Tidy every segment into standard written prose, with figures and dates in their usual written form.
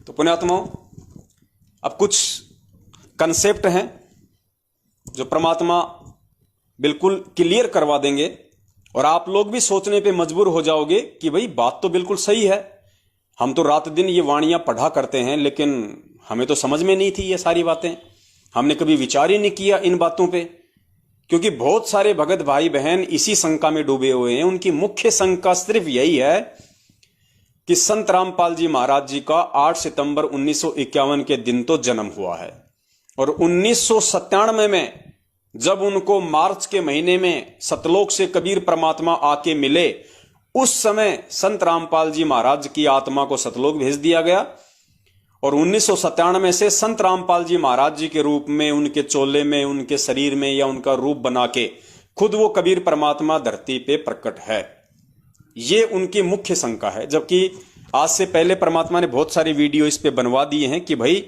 तो पुण्यात्माओं, अब कुछ कंसेप्ट हैं जो परमात्मा बिल्कुल क्लियर करवा देंगे और आप लोग भी सोचने पे मजबूर हो जाओगे कि भाई बात तो बिल्कुल सही है। हम तो रात दिन ये वाणियां पढ़ा करते हैं, लेकिन हमें तो समझ में नहीं थी ये सारी बातें। हमने कभी विचार ही नहीं किया इन बातों पे, क्योंकि बहुत सारे भगत भाई बहन इसी शंका में डूबे हुए हैं। उनकी मुख्य शंका सिर्फ यही है कि संत रामपाल जी महाराज जी का 8 सितंबर 1951 के दिन तो जन्म हुआ है और 1997 में जब उनको मार्च के महीने में सतलोक से कबीर परमात्मा आके मिले, उस समय संत रामपाल जी महाराज की आत्मा को सतलोक भेज दिया गया और 1997 से संत रामपाल जी महाराज जी के रूप में, उनके चोले में, उनके शरीर में या उनका रूप बना के खुद वो कबीर परमात्मा धरती पे प्रकट है। ये उनकी मुख्य शंका है। जबकि आज से पहले परमात्मा ने बहुत सारी वीडियो इस पे बनवा दिए हैं कि भाई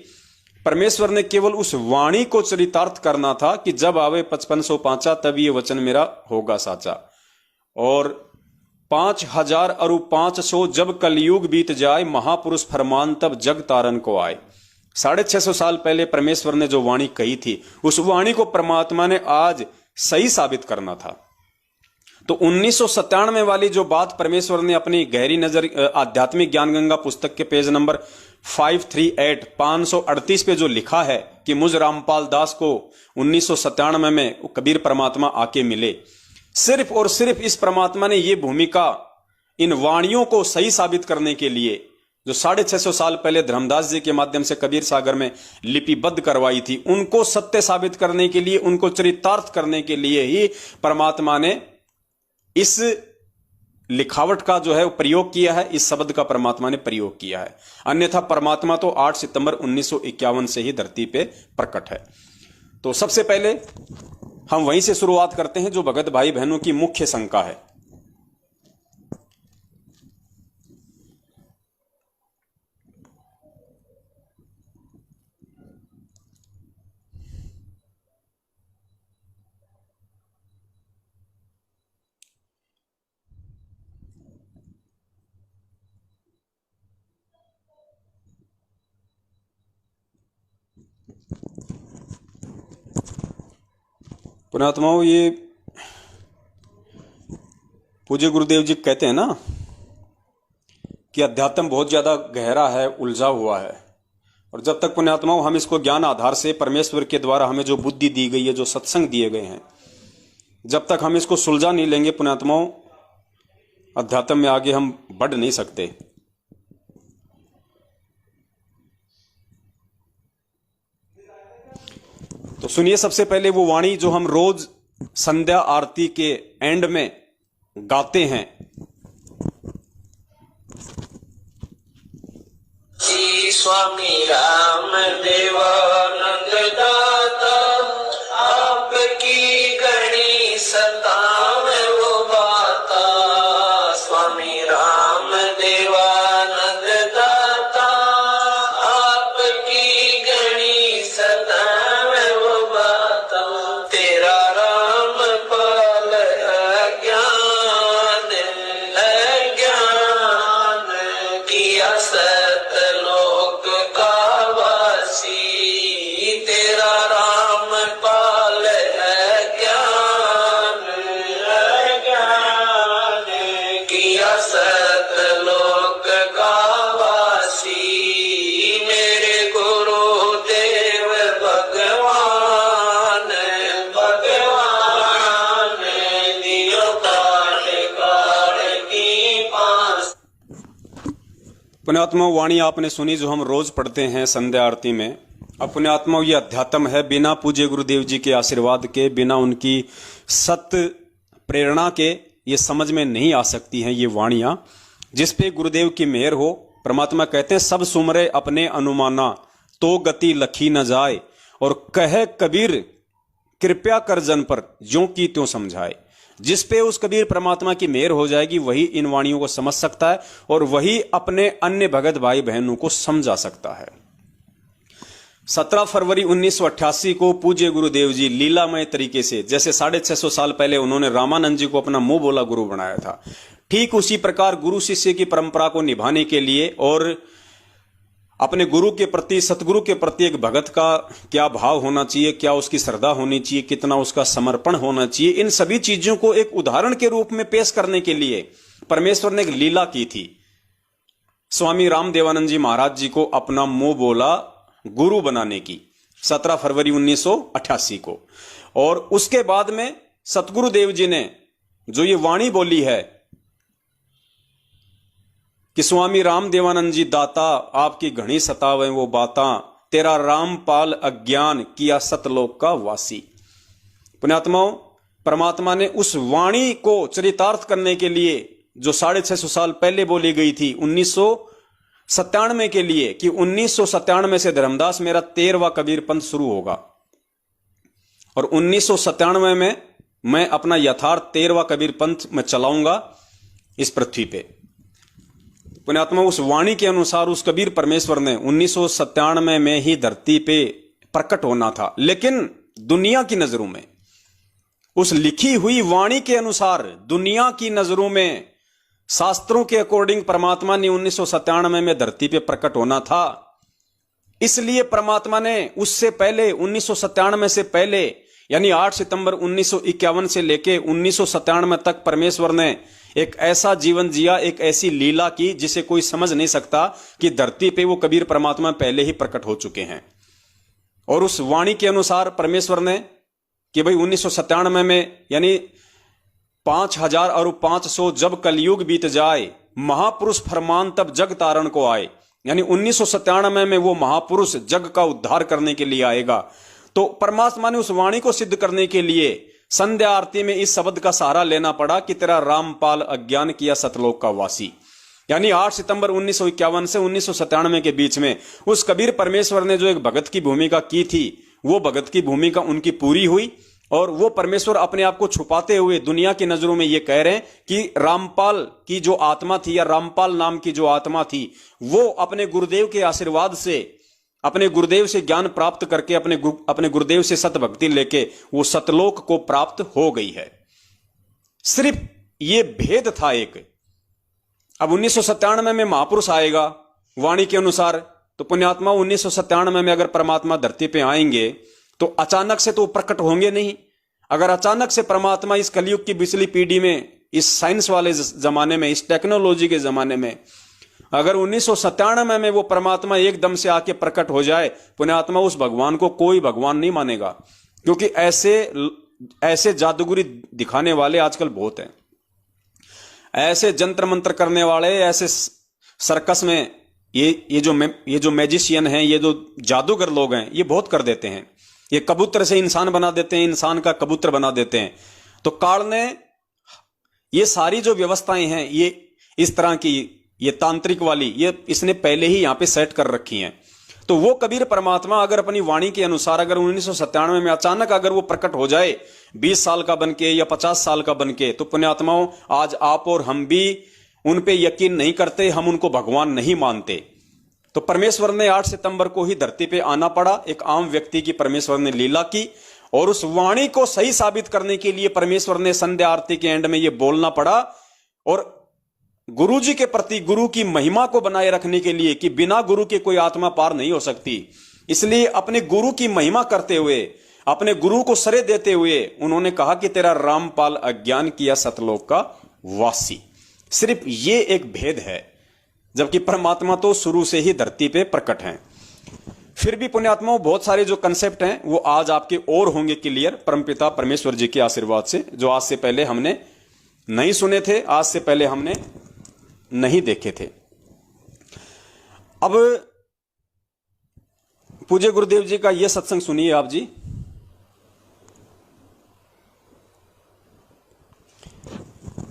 परमेश्वर ने केवल उस वाणी को चरितार्थ करना था कि जब आवे 5500 पांचा तब ये वचन मेरा होगा साचा, और 5000 अरु 500 जब कलयुग बीत जाए महापुरुष फरमान तब जग तारन को आए। 650 साल पहले परमेश्वर ने जो वाणी कही थी, उस वाणी को परमात्मा ने आज सही साबित करना था। तो 1997 वाली जो बात परमेश्वर ने अपनी गहरी नजर आध्यात्मिक ज्ञान गंगा पुस्तक के पेज नंबर 538 पे जो लिखा है कि मुझ रामपाल दास को 1997 में कबीर परमात्मा आके मिले, सिर्फ और सिर्फ इस परमात्मा ने ये भूमिका इन वाणियों को सही साबित करने के लिए, जो 650 साल पहले धर्मदास जी के माध्यम से कबीर सागर में लिपिबद्ध करवाई थी, उनको सत्य साबित करने के लिए, उनको चरितार्थ करने के लिए ही परमात्मा ने इस लिखावट का जो है प्रयोग किया है, इस शब्द का परमात्मा ने प्रयोग किया है। अन्यथा परमात्मा तो 8 सितंबर 1951 से ही धरती पे प्रकट है। तो सबसे पहले हम वहीं से शुरुआत करते हैं जो भगत भाई बहनों की मुख्य शंका है। पुण्यात्माओं, ये पूज्य गुरुदेव जी कहते हैं ना कि अध्यात्म बहुत ज्यादा गहरा है, उलझा हुआ है, और जब तक पुण्यात्माओं हम इसको ज्ञान आधार से परमेश्वर के द्वारा हमें जो बुद्धि दी गई है, जो सत्संग दिए गए हैं, जब तक हम इसको सुलझा नहीं लेंगे पुण्यात्माओं, अध्यात्म में आगे हम बढ़ नहीं सकते। तो सुनिए सबसे पहले वो वाणी जो हम रोज संध्या आरती के एंड में गाते हैं। श्री स्वामी राम देवानंद दाता आपकी गणी सताव वो बाता। स्वामी राम देवानंद दाता आपकी गणी सताव वो बाता। तेरा राम पाल अज्ञान अज्ञान किया सतलोक का वासी। तेरा राम पाल अज्ञान अज्ञान किया सतलोक का वासी। मेरे गुरुदेव भगवान भगवान दियो काट काट की पास। पुण्यात्मा वाणी आपने सुनी जो हम रोज पढ़ते हैं संध्या आरती में। अब पुण्यात्मा ये अध्यात्म है, बिना पूज्य गुरुदेव जी के आशीर्वाद के, बिना उनकी सत्य प्रेरणा के ये समझ में नहीं आ सकती हैं ये वाणियां, जिस पे गुरुदेव की मेहर हो। परमात्मा कहते हैं सब सुमरे अपने अनुमाना तो गति लखी न जाए, और कहे कबीर कृपया कर जन पर ज्यों की त्यों समझाए। जिस पे उस कबीर परमात्मा की मेहर हो जाएगी वही इन वाणियों को समझ सकता है और वही अपने अन्य भगत भाई बहनों को समझा सकता है। 17 फरवरी 1988 को पूज्य गुरुदेव जी लीलामय तरीके से, जैसे 650 साल पहले उन्होंने रामानंद जी को अपना मुंह बोला गुरु बनाया था, ठीक उसी प्रकार गुरु शिष्य की परंपरा को निभाने के लिए और अपने गुरु के प्रति, सतगुरु के प्रति एक भगत का क्या भाव होना चाहिए, क्या उसकी श्रद्धा होनी चाहिए, कितना उसका समर्पण होना चाहिए, इन सभी चीजों को एक उदाहरण के रूप में पेश करने के लिए परमेश्वर ने एक लीला की थी। स्वामी रामदेवानंद जी महाराज जी को अपना मुंह बोला गुरु बनाने की 17 फरवरी 1988 को। और उसके बाद में सतगुरु देव जी ने जो ये वाणी बोली है कि स्वामी रामदेवानंद जी दाता आपकी घनी सतावे वो बाता, तेरा रामपाल अज्ञान किया सतलोक का वासी। पुण्यात्माओं, परमात्मा ने उस वाणी को चरितार्थ करने के लिए जो 650 साल पहले बोली गई थी 1997 के लिए, कि 1997 से धर्मदास मेरा 13वां कबीर पंथ शुरू होगा और 1997 में मैं अपना यथार्थ 13वां कबीर पंथ में चलाऊंगा इस पृथ्वी पे। पुण्यात्मा, उस वाणी के अनुसार उस कबीर परमेश्वर ने 1997 में ही धरती पे प्रकट होना था, लेकिन दुनिया की नजरों में, उस लिखी हुई वाणी के अनुसार दुनिया की नजरों में, शास्त्रों के अकॉर्डिंग परमात्मा ने 1997 में धरती पे प्रकट होना था। इसलिए परमात्मा ने उससे पहले 1997 से पहले यानी 8 सितंबर 1951 से लेके 1997 तक परमेश्वर ने एक ऐसा जीवन जिया, एक ऐसी लीला की जिसे कोई समझ नहीं सकता कि धरती पे वो कबीर परमात्मा पहले ही प्रकट हो चुके हैं। और उस वाणी के अनुसार परमेश्वर ने कि भाई 1997 में यानी 5000 और 500 जब कलयुग बीत जाए, महापुरुष फरमान तब जग तारण को आए, यानी 1997 में वो महापुरुष जग का उद्धार करने के लिए आएगा। तो परमात्मा ने उस वाणी को सिद्ध करने के लिए संध्या आरती में इस शब्द का सहारा लेना पड़ा कि तेरा रामपाल अज्ञान किया सतलोक का वासी। यानी 8 सितंबर 1951 से 1997 के बीच में उस कबीर परमेश्वर ने जो एक भगत की भूमिका की थी, वो भगत की भूमिका उनकी पूरी हुई और वो परमेश्वर अपने आप को छुपाते हुए दुनिया की नजरों में ये कह रहे हैं कि रामपाल की जो आत्मा थी या रामपाल नाम की जो आत्मा थी, वो अपने गुरुदेव के आशीर्वाद से, अपने गुरुदेव से ज्ञान प्राप्त करके, अपने गुरुदेव से सतभक्ति लेके वो सतलोक को प्राप्त हो गई है। सिर्फ ये भेद था एक। अब 1997 में महापुरुष आएगा वाणी के अनुसार, तो पुण्यात्मा 1997 में अगर परमात्मा धरती पे आएंगे तो अचानक से तो प्रकट होंगे नहीं। अगर अचानक से परमात्मा इस कलयुग की पिछली पीढ़ी में, इस साइंस वाले जमाने में, इस टेक्नोलॉजी के जमाने में, अगर 1997 में वो परमात्मा एकदम से आके प्रकट हो जाए, पुण्यात्मा उस भगवान को कोई भगवान नहीं मानेगा, क्योंकि ऐसे जादूगरी दिखाने वाले आजकल बहुत हैं। ऐसे जंत्र मंत्र करने वाले, ऐसे सर्कस में ये जो मैजिशियन हैं, ये जो जादूगर लोग हैं, ये बहुत कर देते हैं। ये कबूतर से इंसान बना देते हैं, इंसान का कबूतर बना देते हैं। तो काल ने ये सारी जो व्यवस्थाएं हैं, ये इस तरह की, ये तांत्रिक वाली, ये इसने पहले ही यहां पे सेट कर रखी हैं। तो वो कबीर परमात्मा अगर अपनी वाणी के अनुसार अगर 1997 में अचानक अगर वो प्रकट हो जाए 20 साल का बनके या 50 साल का बनके, तो पुण्यात्माओं आज आप और हम भी उन पे यकीन नहीं करते, हम उनको भगवान नहीं मानते। तो परमेश्वर ने 8 सितंबर को ही धरती पे आना पड़ा। एक आम व्यक्ति की परमेश्वर ने लीला की और उस वाणी को सही साबित करने के लिए परमेश्वर ने संध्या आरती के एंड में ये बोलना पड़ा। और गुरु जी के प्रति, गुरु की महिमा को बनाए रखने के लिए कि बिना गुरु के कोई आत्मा पार नहीं हो सकती, इसलिए अपने गुरु की महिमा करते हुए, अपने गुरु को सरे देते हुए उन्होंने कहा कि तेरा रामपाल अज्ञान किया सतलोक का वासी। सिर्फ ये एक भेद है, जबकि परमात्मा तो शुरू से ही धरती पे प्रकट हैं। फिर भी पुण्यात्माओं बहुत सारे जो कंसेप्ट हैं वो आज आपके और होंगे क्लियर, परमपिता परमेश्वर जी के आशीर्वाद से, जो आज से पहले हमने नहीं सुने थे, आज से पहले हमने नहीं देखे थे। अब पूज्य गुरुदेव जी का यह सत्संग सुनिए आप जी।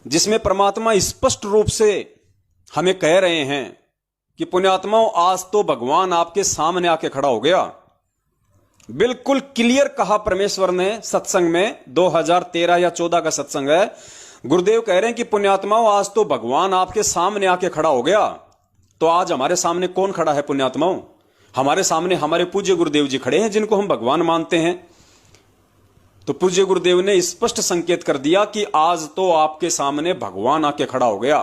जिसमें परमात्मा स्पष्ट रूप से हमें कह रहे हैं कि पुण्यात्माओं आज तो भगवान आपके सामने आके खड़ा हो गया। बिल्कुल क्लियर कहा परमेश्वर ने सत्संग में, 2013 या 14 का सत्संग है। गुरुदेव कह रहे हैं कि पुण्यात्माओं आज तो भगवान आपके सामने आके खड़ा हो गया। तो आज हमारे सामने कौन खड़ा है पुण्यात्माओं? हमारे सामने हमारे पूज्य गुरुदेव जी खड़े हैं, जिनको हम भगवान मानते हैं। तो पूज्य गुरुदेव ने स्पष्ट संकेत कर दिया कि आज तो आपके सामने भगवान आके खड़ा हो गया।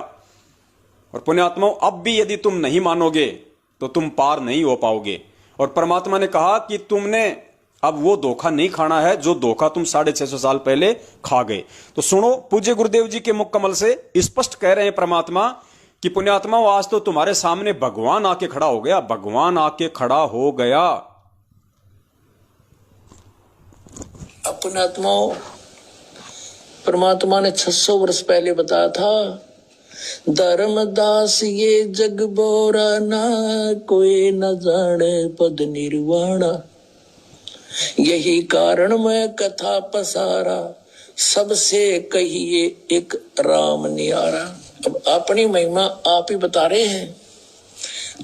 और पुण्यात्माओं अब भी यदि तुम नहीं मानोगे तो तुम पार नहीं हो पाओगे। और परमात्मा ने कहा कि तुमने अब वो धोखा नहीं खाना है जो धोखा तुम 650 साल पहले खा गए। तो सुनो, पूज्य गुरुदेव जी के मुख कमल से स्पष्ट कह रहे हैं परमात्मा कि पुण्यात्मा, आज तो तुम्हारे सामने भगवान आके खड़ा हो गया, भगवान आके खड़ा हो गया। पुण्यात्मा, परमात्मा ने 600 वर्ष पहले बताया था, धर्मदास ये जग बोरा ना, कोई न जाने पद निर्वाणा। यही कारण मैं कथा पसारा, सबसे कहिए एक राम नियारा। अब अपनी महिमा आप ही बता रहे हैं।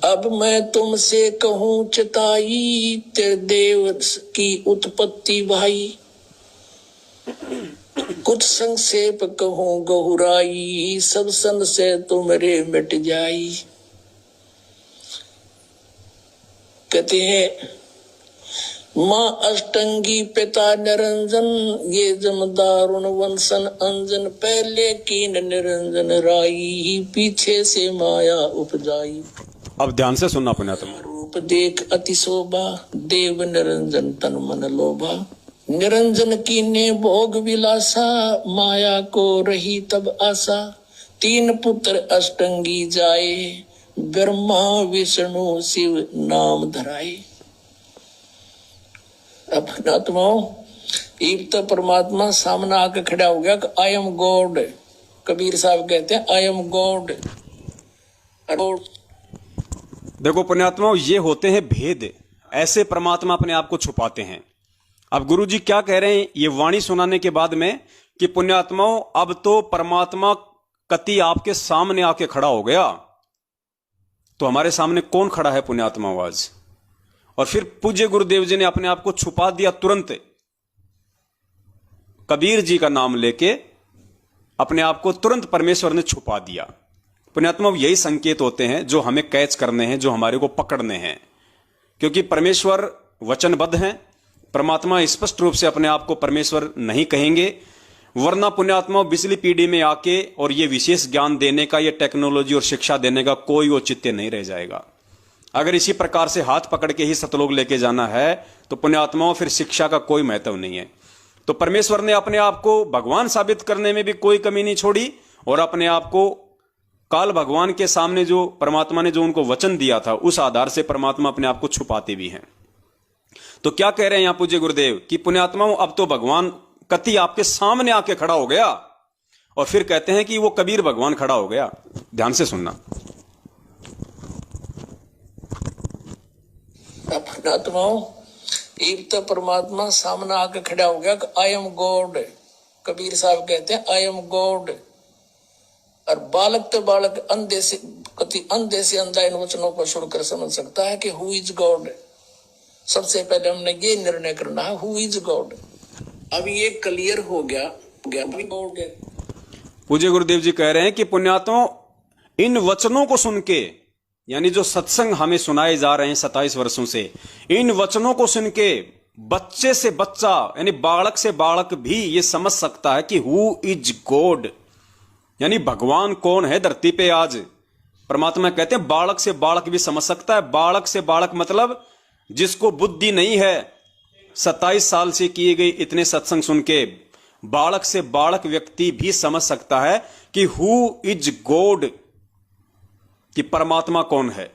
अब मैं तुमसे कहूं चिताई, तेरे देव की उत्पत्ति भाई। कुछ संक्षेप कहूं गहुराई, सब संशय तुमरे मिट जाई। कहते हैं माँ अष्टंगी पिता निरंजन, ये जमदारुण वंशन अंजन। पहले कीन निरंजन राई, पीछे से माया उपजाई। अब ध्यान से सुनना पुण्यात्मा। रूप देख अति शोभा, देव निरंजन तन मन लोभा। निरंजन कीने भोग विलासा, माया को रही तब आशा। 3 पुत्र अष्टंगी जाए, ब्रह्मा विष्णु शिव नाम धराए। अपनात्माओं, एक तो परमात्मा सामने आकर खड़ा हो गया कि आई एम गॉड। कबीर साहब कहते हैं आई एम गॉड। देखो पुण्यात्माओं, ये होते हैं भेद। ऐसे परमात्मा अपने आप को छुपाते हैं। अब गुरु जी क्या कह रहे हैं ये वाणी सुनाने के बाद में कि पुण्यात्माओं, अब तो परमात्मा कति आपके सामने आके खड़ा हो गया। तो हमारे सामने कौन खड़ा है पुण्यात्माओं आज? और फिर पूज्य गुरुदेव जी ने अपने आप को छुपा दिया तुरंत। कबीर जी का नाम लेके अपने आप को तुरंत परमेश्वर ने छुपा दिया। पुण्यात्मा, यही संकेत होते हैं जो हमें कैच करने हैं, जो हमारे को पकड़ने हैं। क्योंकि परमेश्वर वचनबद्ध हैं। परमात्मा स्पष्ट रूप से अपने आप को परमेश्वर नहीं कहेंगे, वरना पुण्यात्मा पिछली पीढ़ी में आके और ये विशेष ज्ञान देने का, ये टेक्नोलॉजी और शिक्षा देने का कोई औचित्य नहीं रह जाएगा। अगर इसी प्रकार से हाथ पकड़ के ही सतलोक लेके जाना है तो पुण्यात्माओं फिर शिक्षा का कोई महत्व नहीं है। तो परमेश्वर ने अपने आप को भगवान साबित करने में भी कोई कमी नहीं छोड़ी, और अपने आप को काल भगवान के सामने जो परमात्मा ने जो उनको वचन दिया था उस आधार से परमात्मा अपने आप को छुपाते भी हैं। तो क्या कह रहे हैं यहां पूज्य गुरुदेव कि पुण्यात्माओं, अब तो भगवान कति आपके सामने आके खड़ा हो गया। और फिर कहते हैं कि वो कबीर भगवान खड़ा हो गया। ध्यान से सुनना। अपनात्माओं, एक तो परमात्मा सामने आके खड़ा हो गया कि आई एम गॉड। कबीर साहब कहते हैं आई एम गॉड। और बालक तो बालक अंधे से अंधा इन वचनों को सुनकर समझ सकता है कि हु इज गॉड। सबसे पहले हमने ये निर्णय करना है हु इज गॉड। अब ये क्लियर हो गया पूज्य गुरुदेव जी कह रहे हैं कि पुण्यात्माओं, इन वचनों को सुन के, यानी जो सत्संग हमें सुनाए जा रहे हैं 27 वर्षों से, इन वचनों को सुन के बच्चे से बच्चा यानी बालक से बालक भी ये समझ सकता है कि हु इज गॉड, यानी भगवान कौन है धरती पे आज। परमात्मा कहते हैं बालक से बालक भी समझ सकता है। बालक से बालक मतलब जिसको बुद्धि नहीं है, 27 साल से किए गए इतने सत्संग सुन के बालक से बालक व्यक्ति भी समझ सकता है कि हु इज गॉड, कि परमात्मा कौन है।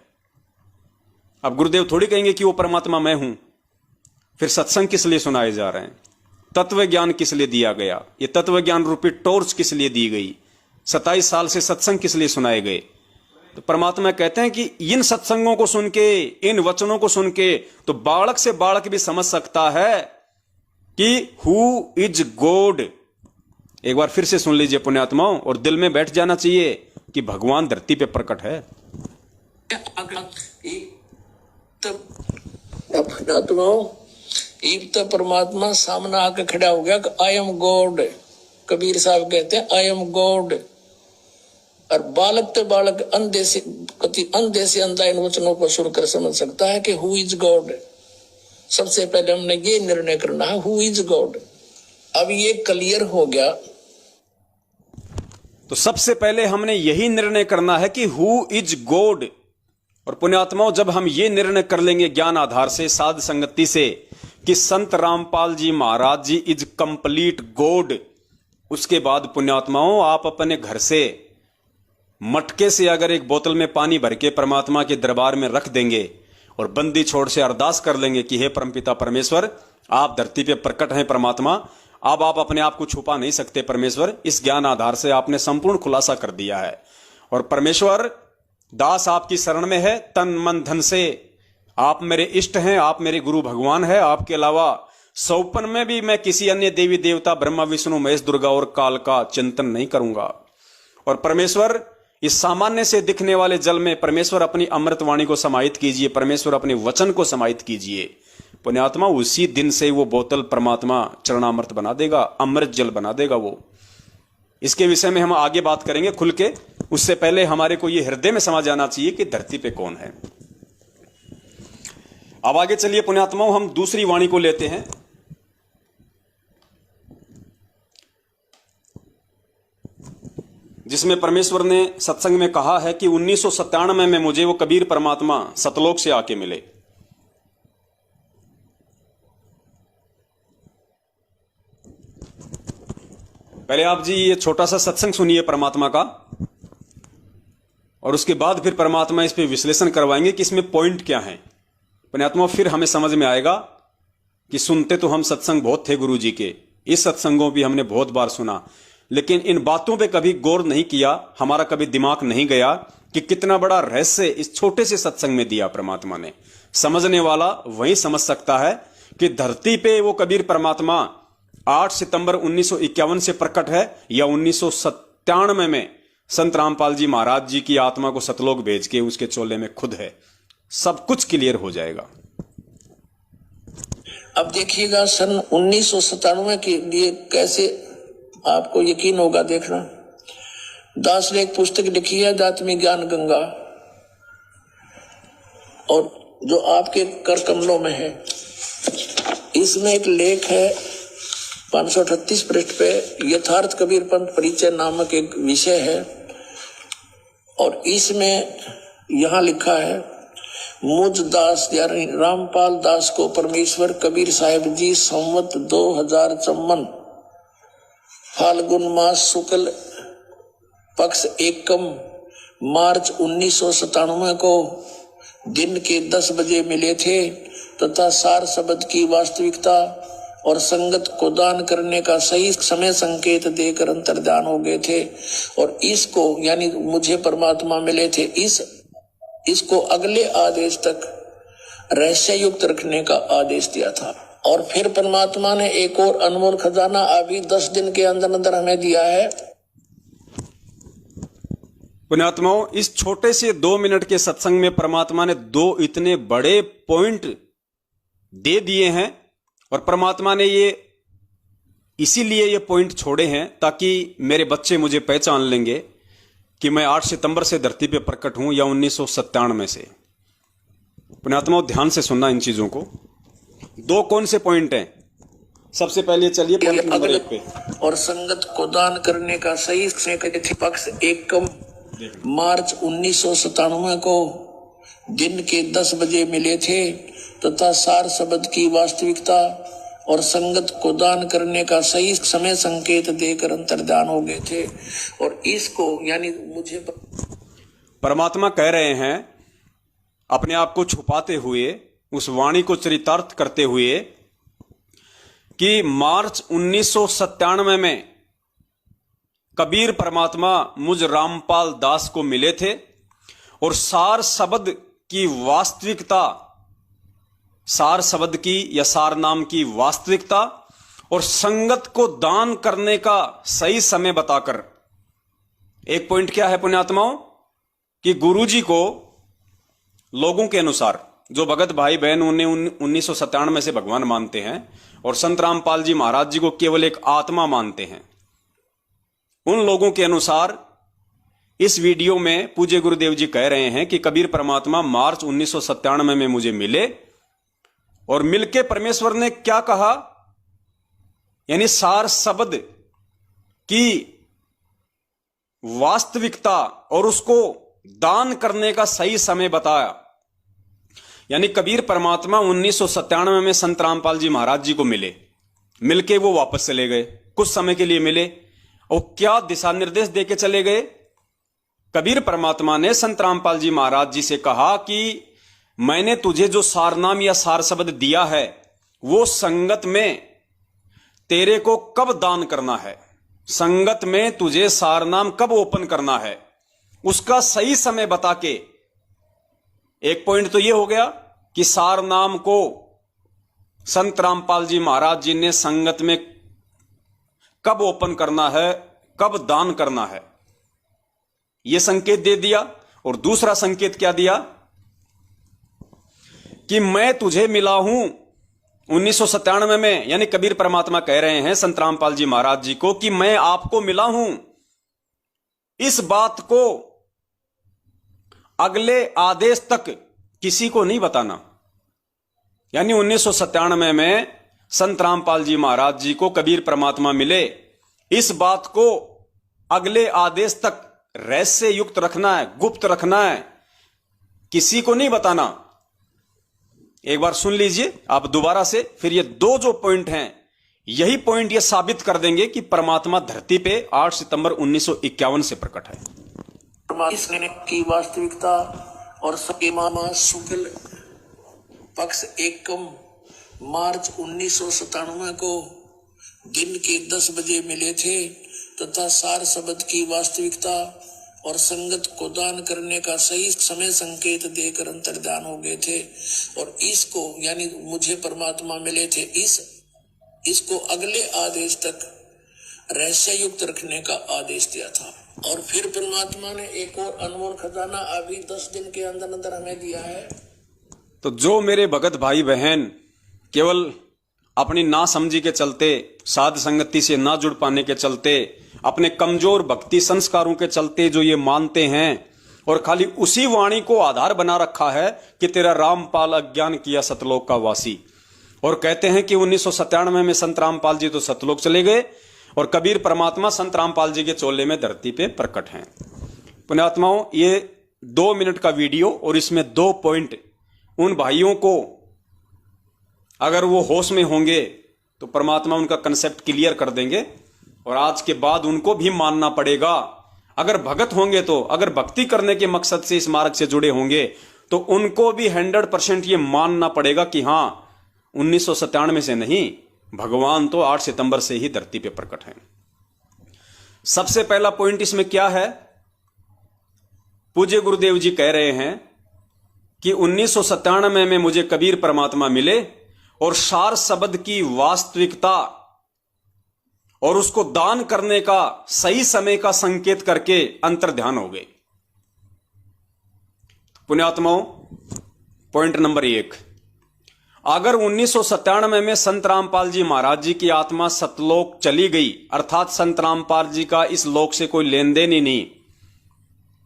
अब गुरुदेव थोड़ी कहेंगे कि वो परमात्मा मैं हूं। फिर सत्संग किस लिए सुनाए जा रहे हैं? तत्व ज्ञान किस लिए दिया गया? ये तत्व ज्ञान रूपी टॉर्च किस लिए दी गई? 27 साल से सत्संग किस लिए सुनाए गए? तो परमात्मा कहते हैं कि इन सत्संगों को सुन के, इन वचनों को सुन के तो बालक से बालक भी समझ सकता है कि हु इज गॉड। एक बार फिर से सुन लीजिए पुण्यात्माओं, और दिल में बैठ जाना चाहिए कि भगवान धरती पे प्रकट है। एक तो परमात्मा सामने आके खड़ा हो गया कि आई एम गॉड। कबीर साहब कहते हैं आई एम गॉड। और बालक तो बालक अंधे से अंधा इन वचनों को सुनकर समझ सकता है कि हु इज गॉड। सबसे पहले हमने ये निर्णय करना है हु इज गॉड। अब ये क्लियर हो गया। तो सबसे पहले हमने यही निर्णय करना है कि हु इज गॉड। और पुण्यात्माओं, जब हम ये निर्णय कर लेंगे ज्ञान आधार से, साध संगति से, कि संत रामपाल जी महाराज जी इज कंप्लीट गॉड, उसके बाद पुण्यात्माओं आप अपने घर से मटके से अगर एक बोतल में पानी भर के परमात्मा के दरबार में रख देंगे और बंदी छोड़ से अरदास कर लेंगे कि हे परमपिता परमेश्वर, आप धरती पे प्रकट हैं परमात्मा, अब आप अपने आप को छुपा नहीं सकते परमेश्वर, इस ज्ञान आधार से आपने संपूर्ण खुलासा कर दिया है। और परमेश्वर, दास आपकी शरण में है, तन मन धन से आप मेरे इष्ट हैं, आप मेरे गुरु भगवान है, आपके अलावा सौपन में भी मैं किसी अन्य देवी देवता ब्रह्मा विष्णु महेश दुर्गा और काल का चिंतन नहीं करूंगा। और परमेश्वर, इस सामान्य से दिखने वाले जल में परमेश्वर अपनी अमृतवाणी को समाहित कीजिए, परमेश्वर अपने वचन को समाहित कीजिए। पुण्यात्मा, उसी दिन से वो बोतल परमात्मा चरणामृत बना देगा, अमृत जल बना देगा वो। इसके विषय में हम आगे बात करेंगे खुल के, उससे पहले हमारे को ये हृदय में समझ आना चाहिए कि धरती पे कौन है। अब आगे चलिए पुण्यात्माओं, हम दूसरी वाणी को लेते हैं। जिसमें परमेश्वर ने सत्संग में कहा है कि 1997 में मुझे वो कबीर परमात्मा सतलोक से आके मिले। पहले आप जी ये छोटा सा सत्संग सुनिए परमात्मा का, और उसके बाद फिर परमात्मा इस पे विश्लेषण करवाएंगे कि इसमें पॉइंट क्या है। पुण्यात्मा, फिर हमें समझ में आएगा कि सुनते तो हम सत्संग बहुत थे गुरु जी के, इस सत्संगों भी हमने बहुत बार सुना, लेकिन इन बातों पे कभी गौर नहीं किया, हमारा कभी दिमाग नहीं गया कि कितना बड़ा रहस्य इस छोटे से सत्संग में दिया परमात्मा ने। समझने वाला वही समझ सकता है कि धरती पे वो कबीर परमात्मा 8 सितंबर 1951 से प्रकट है या 1997 में संत रामपाल जी महाराज जी की आत्मा को सतलोक भेज के उसके चोले में खुद है। सब कुछ क्लियर हो जाएगा। अब देखिएगा, सन 1997 के लिए कैसे आपको यकीन होगा, देखना। दास ने एक पुस्तक लिखी है, आध्यात्मिक ज्ञान गंगा, और जो आपके कर कमलों में है, इसमें एक लेख है 538 पृष्ठ पे, यथार्थ कबीर पंथ परिचय नामक एक विषय है। और इसमें यहां लिखा है, मुझ दास यानी रामपाल दास को परमेश्वर कबीर साहिब जी संवत 2054 फाल्गुन मास शुक्ल पक्ष एकम मार्च 1997 को दिन के 10 बजे मिले थे तथा सार शब्द की वास्तविकता और संगत को दान करने का सही समय संकेत देकर अंतर्ध्यान हो गए थे। और इसको यानी मुझे परमात्मा मिले थे, इसको अगले आदेश तक रहस्य युक्त रखने का आदेश दिया था। और फिर परमात्मा ने एक और अनमोल खजाना अभी 10 दिन के अंदर अंदर हमें दिया है। पुण्यात्माओं, इस छोटे से 2 मिनट के सत्संग में परमात्मा ने 2 इतने बड़े पॉइंट दे दिए हैं। और परमात्मा ने ये इसीलिए ये पॉइंट छोड़े हैं ताकि मेरे बच्चे मुझे पहचान लेंगे कि मैं 8 सितंबर से धरती पे प्रकट हूं या 1997 से। पुण्यात्माओं, ध्यान से सुनना इन चीजों को। 2 कौन से पॉइंट हैं? सबसे पहले चलिए पॉइंट नंबर 1 पे, और संगत को दान करने का सही पक्ष एकम मार्च 1997 को दिन के 10 बजे मिले थे तथा सार शब्द की वास्तविकता और संगत को दान करने का सही समय संकेत देकर अंतर्ध्यान हो गए थे। और इसको यानी मुझे परमात्मा कह रहे हैं अपने आप को छुपाते हुए, उस वाणी को चरितार्थ करते हुए कि मार्च 1997 में कबीर परमात्मा मुझ रामपाल दास को मिले थे और सार शब्द की वास्तविकता, सार शब्द की या सार नाम की वास्तविकता और संगत को दान करने का सही समय बताकर। एक पॉइंट क्या है पुण्यात्माओं कि गुरुजी को लोगों के अनुसार, जो भगत भाई बहन उन्हें 1997 से भगवान मानते हैं और संत रामपाल जी महाराज जी को केवल एक आत्मा मानते हैं, उन लोगों के अनुसार इस वीडियो में पूज्य गुरुदेव जी कह रहे हैं कि कबीर परमात्मा मार्च 1997 में मुझे मिले और मिलके परमेश्वर ने क्या कहा, यानी सार शब्द की वास्तविकता और उसको दान करने का सही समय बताया। यानी कबीर परमात्मा 1997 में संत रामपाल जी महाराज जी को मिले, मिलके वो वापस चले गए, कुछ समय के लिए मिले और क्या दिशा निर्देश देके चले गए। कबीर परमात्मा ने संत रामपाल जी महाराज जी से कहा कि मैंने तुझे जो सारनाम या सार शब्द दिया है वो संगत में तेरे को कब दान करना है, संगत में तुझे सारनाम कब ओपन करना है, उसका सही समय बता के। एक पॉइंट तो ये हो गया कि सारनाम को संत रामपाल जी महाराज जी ने संगत में कब ओपन करना है, कब दान करना है, यह संकेत दे दिया। और दूसरा संकेत क्या दिया कि मैं तुझे मिला हूं 1997 में, यानी कबीर परमात्मा कह रहे हैं संत रामपाल जी महाराज जी को कि मैं आपको मिला हूं, इस बात को अगले आदेश तक किसी को नहीं बताना। यानी 1997 में संत रामपाल जी महाराज जी को कबीर परमात्मा मिले, इस बात को अगले आदेश तक रहस्य युक्त रखना है, गुप्त रखना है, किसी को नहीं बताना। एक बार सुन लीजिए आप दोबारा से, फिर ये दो जो पॉइंट हैं, यही पॉइंट ये साबित कर देंगे कि परमात्मा धरती पे 8 सितंबर 1951 से प्रकट है। इसने की वास्तविकता और मामा शुक्ल पक्ष एकम मार्च 1997 को दिन के 10 बजे मिले थे तथा सार शब्द की वास्तविकता और संगत को दान करने का सही समय संकेत देकर अंतर्धान हो गए थे। और इसको यानी मुझे परमात्मा मिले थे, इसको अगले आदेश तक रहस्य युक्त रखने का आदेश दिया था। और फिर परमात्मा ने एक और अनमोल खजाना अभी 10 दिन के अंदर अंदर हमें दिया है। तो जो मेरे भगत भाई बहन केवल अपनी ना समझी के चलते, साध संगति से ना जुड़ पाने के चलते, अपने कमजोर भक्ति संस्कारों के चलते जो ये मानते हैं और खाली उसी वाणी को आधार बना रखा है कि तेरा रामपाल अज्ञान किया सतलोक का वासी, और कहते हैं कि 1997 में संत रामपाल जी तो सतलोक चले गए और कबीर परमात्मा संत रामपाल जी के चोले में धरती पे प्रकट हैं। पुण्यात्माओं, ये 2 मिनट का वीडियो और इसमें 2 पॉइंट उन भाइयों को अगर वो होश में होंगे तो परमात्मा उनका कंसेप्ट क्लियर कर देंगे और आज के बाद उनको भी मानना पड़ेगा। अगर भगत होंगे तो, अगर भक्ति करने के मकसद से इस मार्ग से जुड़े होंगे तो उनको भी 100% ये मानना पड़ेगा कि हां 1997 से नहीं, भगवान तो 8 सितंबर से ही धरती पे प्रकट हैं। सबसे पहला पॉइंट इसमें क्या है, पूज्य गुरुदेव जी कह रहे हैं कि 1997 में मुझे कबीर परमात्मा मिले और सार शब्द की वास्तविकता और उसको दान करने का सही समय का संकेत करके अंतर्ध्यान हो गए। पुण्यात्माओं, पॉइंट नंबर 1, अगर 1997 में संत रामपाल जी महाराज जी की आत्मा सतलोक चली गई, अर्थात संत रामपाल जी का इस लोक से कोई लेन देन ही नहीं,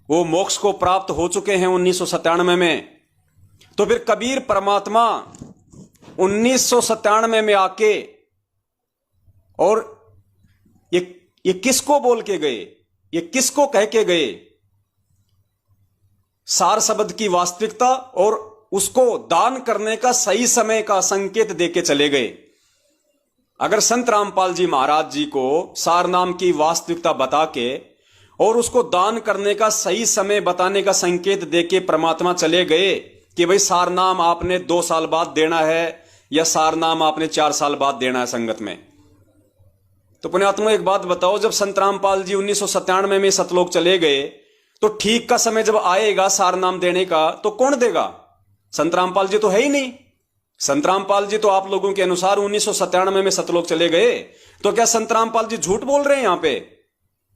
वो मोक्ष को प्राप्त हो चुके हैं 1997 में, तो फिर कबीर परमात्मा 1997 में आके और ये किसको बोल के गए, ये किसको कह के गए, सार शब्द की वास्तविकता और उसको दान करने का सही समय का संकेत देके चले गए। अगर संत रामपाल जी महाराज जी को सार नाम की वास्तविकता बता के और उसको दान करने का सही समय बताने का संकेत देके परमात्मा चले गए कि भाई सार नाम आपने 2 साल बाद देना है या सार नाम आपने 4 साल बाद देना है संगत में, तो पुण्यात्मा एक बात बताओ, जब संत रामपाल जी 1997 में सतलोक चले गए तो ठीक का समय जब आएगा सार नाम देने का तो कौन देगा? संत रामपाल जी तो है ही नहीं। संत रामपाल जी तो आप लोगों के अनुसार 1997 में सतलोक चले गए, तो क्या संत रामपाल जी झूठ बोल रहे हैं यहां पे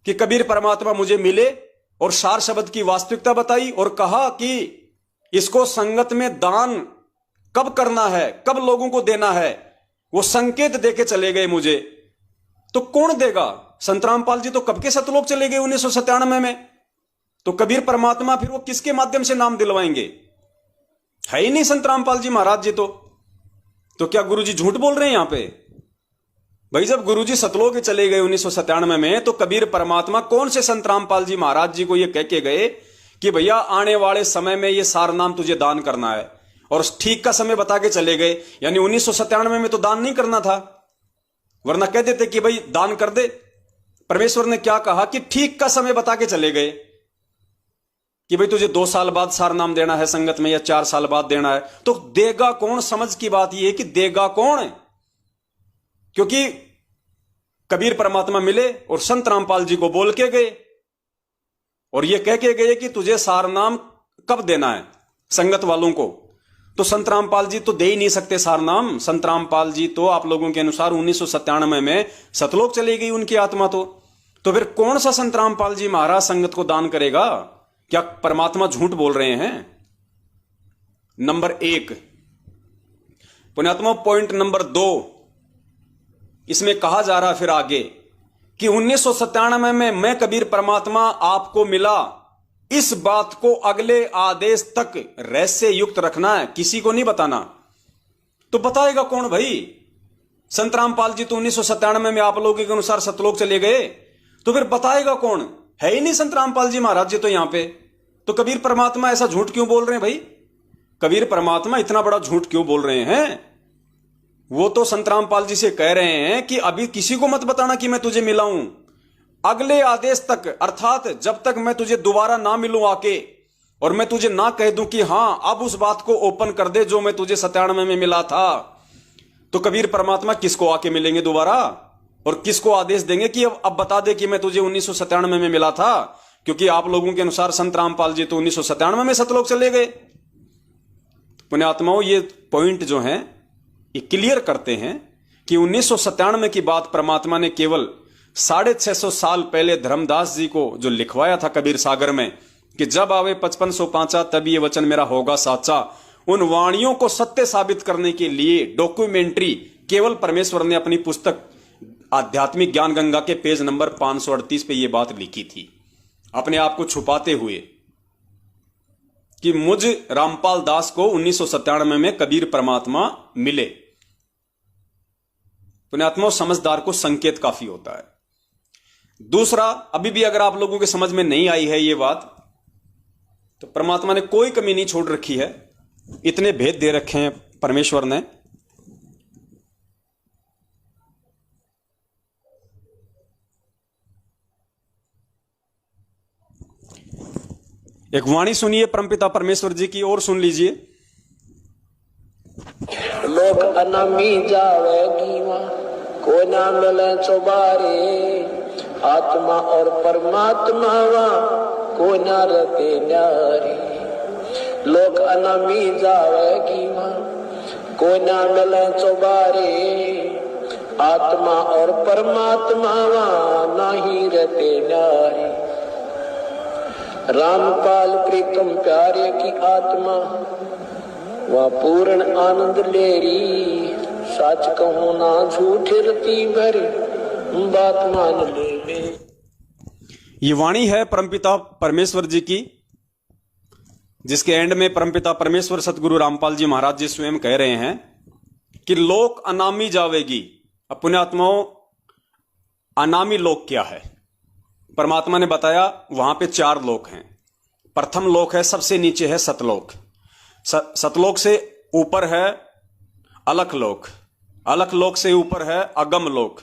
कि कबीर परमात्मा मुझे मिले और सार शब्द की वास्तविकता बताई और कहा कि इसको संगत में दान कब करना है, कब लोगों को देना है, वो संकेत देके चले गए मुझे, तो कौन देगा? संत रामपाल जी तो कब के सतलोक चले गए 1997 में, तो कबीर परमात्मा फिर वो किसके माध्यम से नाम दिलवाएंगे? है ही नहीं संत रामपाल जी महाराज जी तो क्या गुरुजी झूठ बोल रहे हैं यहां पे? भाई जब गुरुजी सतलोक चले गए 1997 में तो कबीर परमात्मा कौन से संत रामपाल जी महाराज जी को ये कह के गए कि भैया आने वाले समय में ये सार नाम तुझे दान करना है, और ठीक का समय बता के चले गए। यानी 1997 में तो दान नहीं करना था, वरना कह देते कि भाई दान कर दे। परमेश्वर ने क्या कहा कि ठीक का समय बता के चले गए कि भाई तुझे 2 साल बाद सार नाम देना है संगत में, या 4 साल बाद देना है। तो देगा कौन? समझ की बात यह है कि देगा कौन है, क्योंकि कबीर परमात्मा मिले और संत रामपाल जी को बोल के गए और ये कह के गए कि तुझे सार नाम कब देना है संगत वालों को। तो संत रामपाल जी तो दे ही नहीं सकते सार नाम। संत रामपाल जी तो आप लोगों के अनुसार 1997 में सतलोक चली गई उनकी आत्मा। तो फिर कौन सा संत रामपाल जी महाराज संगत को दान करेगा? क्या परमात्मा झूठ बोल रहे हैं? नंबर 1 पुण्यात्मा। पॉइंट नंबर 2, इसमें कहा जा रहा फिर आगे कि 1997 में मैं कबीर परमात्मा आपको मिला, इस बात को अगले आदेश तक रहस्य युक्त रखना है, किसी को नहीं बताना। तो बताएगा कौन भाई? संत रामपाल जी तो 1997 में आप लोगों के अनुसार सतलोक चले गए, तो फिर बताएगा कौन? है ही नहीं संत रामपाल जी महाराज जी तो यहां पे। तो कबीर परमात्मा ऐसा झूठ क्यों बोल रहे हैं भाई? कबीर परमात्मा इतना बड़ा झूठ क्यों बोल रहे हैं? वो तो संत रामपाल जी से कह रहे हैं कि अभी किसी को मत बताना कि मैं तुझे मिला हूं, अगले आदेश तक, अर्थात जब तक मैं तुझे दोबारा ना मिलूं आके और मैं तुझे ना कह दूं कि हां अब उस बात को ओपन कर दे जो मैं तुझे 97 में मिला था। तो कबीर परमात्मा किसको आके मिलेंगे दोबारा और किसको आदेश देंगे कि अब बता दे कि मैं तुझे 1997 में मिला था? क्योंकि आप लोगों के अनुसार संत रामपाल जी तो 1997 में सतलोक चले गए। पुण्यात्माओं, ये पॉइंट जो है ये क्लियर करते हैं कि 1997 की बात परमात्मा ने केवल 650 साल पहले धर्मदास जी को जो लिखवाया था कबीर सागर में कि जब आवे 5505 तब ये वचन मेरा होगा साचा, उन वाणियों को सत्य साबित करने के लिए डॉक्यूमेंट्री केवल परमेश्वर ने अपनी पुस्तक आध्यात्मिक ज्ञान गंगा के पेज नंबर 538 पे ये बात लिखी थी, अपने आप को छुपाते हुए कि मुझ रामपाल दास को 1997 में कबीर परमात्मा मिले। पुण्यात्मा, समझदार को संकेत काफी होता है। दूसरा, अभी भी अगर आप लोगों के समझ में नहीं आई है ये बात, तो परमात्मा ने कोई कमी नहीं छोड़ रखी है, इतने भेद दे रखे हैं परमेश्वर ने। एक वाणी सुनिए परमपिता परमेश्वर जी की, और सुन लीजिए। लोक अनामी जावेगी वहाँ को ना मिले चौबारे, आत्मा और परमात्मा वहाँ को ना रहते न्यारे। लोक अनामी जावेगी वहाँ को ना मिले चौबारे, आत्मा और परमात्मा वहाँ नहीं रहते न्यारे। रामपाल प्रीतम प्यारे की आत्मा वह पूर्ण आनंद लेरी, सच कहूं ना झूठ रती भरी बात मान ले। ये वाणी है परमपिता परमेश्वर जी की, जिसके एंड में परमपिता परमेश्वर सतगुरु रामपाल जी महाराज जी स्वयं कह रहे हैं कि लोक अनामी जावेगी। अब पुण्यात्माओं, अनामी लोक क्या है? परमात्मा ने बताया वहां पे 4 लोक हैं। प्रथम लोक है, सबसे नीचे है सतलोक। सतलोक से ऊपर है अलख लोक, अलख लोक से ऊपर है अगम लोक,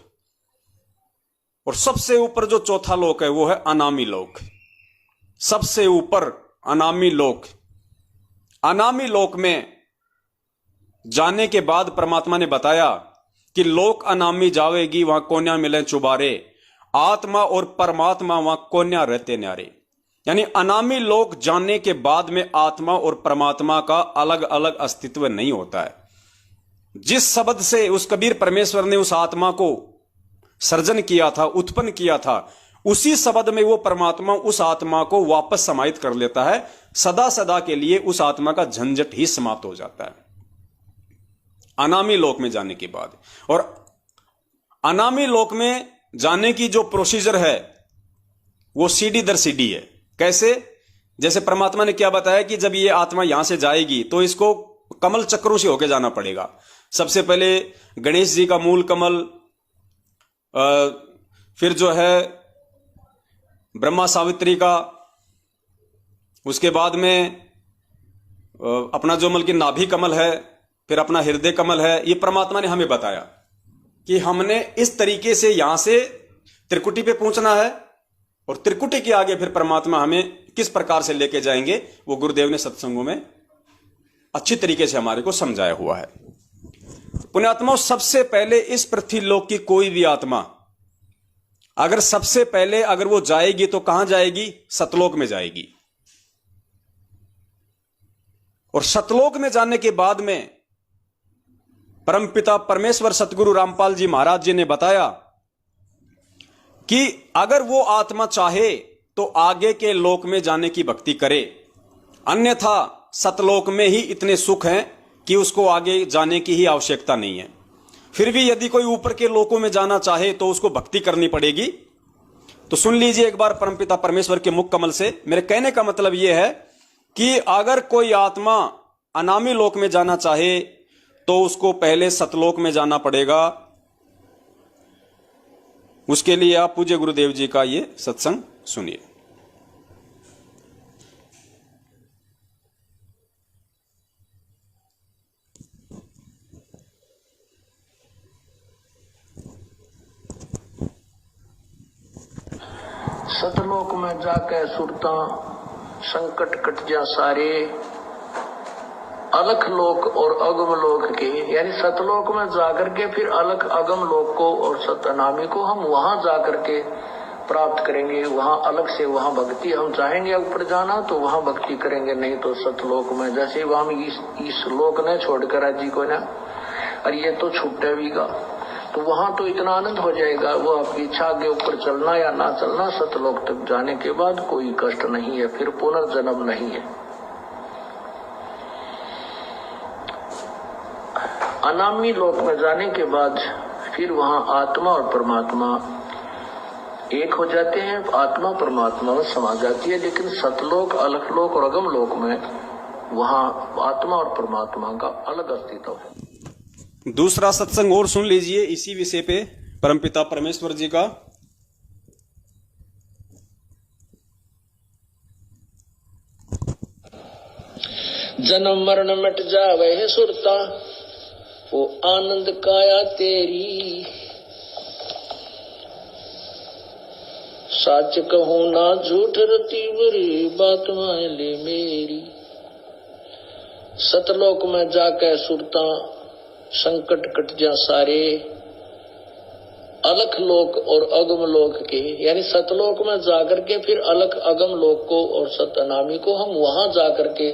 और सबसे ऊपर जो चौथा लोक है वो है अनामी लोक। सबसे ऊपर अनामी लोक। अनामी लोक में जाने के बाद परमात्मा ने बताया कि लोक अनामी जावेगी वहां कोन्या मिले चुबारे, आत्मा और परमात्मा वहां कोन्या रहते न्यारे। यानी अनामी लोक जानने के बाद में आत्मा और परमात्मा का अलग अलग अस्तित्व नहीं होता है। जिस शब्द से उस कबीर परमेश्वर ने उस आत्मा को सर्जन किया था, उत्पन्न किया था, उसी शब्द में वो परमात्मा उस आत्मा को वापस समाहित कर लेता है। सदा सदा के लिए उस आत्मा का झंझट ही समाप्त हो जाता है अनामी लोक में जाने के बाद। और अनामी लोक में जाने की जो प्रोसीजर है वो सीढ़ी दर सीढ़ी है। कैसे? जैसे परमात्मा ने क्या बताया कि जब ये आत्मा यहां से जाएगी तो इसको कमल चक्रों से होकर जाना पड़ेगा। सबसे पहले गणेश जी का मूल कमल, फिर जो है ब्रह्मा सावित्री का, उसके बाद में अपना जो मतलब कि नाभि कमल है, फिर अपना हृदय कमल है, ये परमात्मा ने हमें बताया कि हमने इस तरीके से यहां से त्रिकुटी पे पहुंचना है, और त्रिकुटी के आगे फिर परमात्मा हमें किस प्रकार से लेके जाएंगे वो गुरुदेव ने सत्संगों में अच्छी तरीके से हमारे को समझाया हुआ है। पुण्यात्माओं, सबसे पहले इस पृथ्वी लोक की कोई भी आत्मा अगर सबसे पहले अगर वो जाएगी तो कहां जाएगी? सतलोक में जाएगी। और सतलोक में जाने के बाद में परमपिता परमेश्वर सतगुरु रामपाल जी महाराज जी ने बताया कि अगर वो आत्मा चाहे तो आगे के लोक में जाने की भक्ति करे, अन्यथा सतलोक में ही इतने सुख हैं कि उसको आगे जाने की ही आवश्यकता नहीं है। फिर भी यदि कोई ऊपर के लोकों में जाना चाहे तो उसको भक्ति करनी पड़ेगी। तो सुन लीजिए एक बार परमपिता परमेश्वर के मुख कमल से। मेरे कहने का मतलब यह है कि अगर कोई आत्मा अनामी लोक में जाना चाहे तो उसको पहले सतलोक में जाना पड़ेगा। उसके लिए आप पूज्य गुरुदेव जी का ये सत्संग सुनिए। सतलोक में जाके सुरता संकट कट जा सारे, अलख लोक और अगम लोक के, यानी सतलोक में जाकर के फिर अलख अगम लोक को और सतनामी को हम वहां जाकर के प्राप्त करेंगे। वहां अलग से वहां भक्ति, हम चाहेंगे ऊपर जाना तो वहां भक्ति करेंगे, नहीं तो सतलोक में। जैसे वहां इस लोक ने छोड़कर जी को ना, और ये तो छुट्टे भी गा, तो वहां तो इतना आनंद हो जाएगा। वो आपकी इच्छा, आगे ऊपर चलना या ना चलना, सतलोक तक जाने के बाद कोई कष्ट नहीं है, फिर पुनर्जन्म नहीं है। अनामी लोक में जाने के बाद फिर वहां आत्मा और परमात्मा एक हो जाते हैं, आत्मा परमात्मा में समा जाती है। लेकिन सतलोक, अलखलोक और अगम लोक में वहां आत्मा और परमात्मा का अलग अस्तित्व है। दूसरा सत्संग और सुन लीजिए इसी विषय पे परमपिता परमेश्वर जी का। जन्म मरण मिट जावे है सुरता, वो आनंद काया तेरी। सच कहूं ना झूठ रती बुरी, बात मान ले मेरी। सतलोक में जाके सुरता संकट कट जा सारे, अलख लोक और अगम लोक के, यानी सतलोक में जाकर के फिर अलख अगम लोक को और सतनामी को हम वहां जाकर के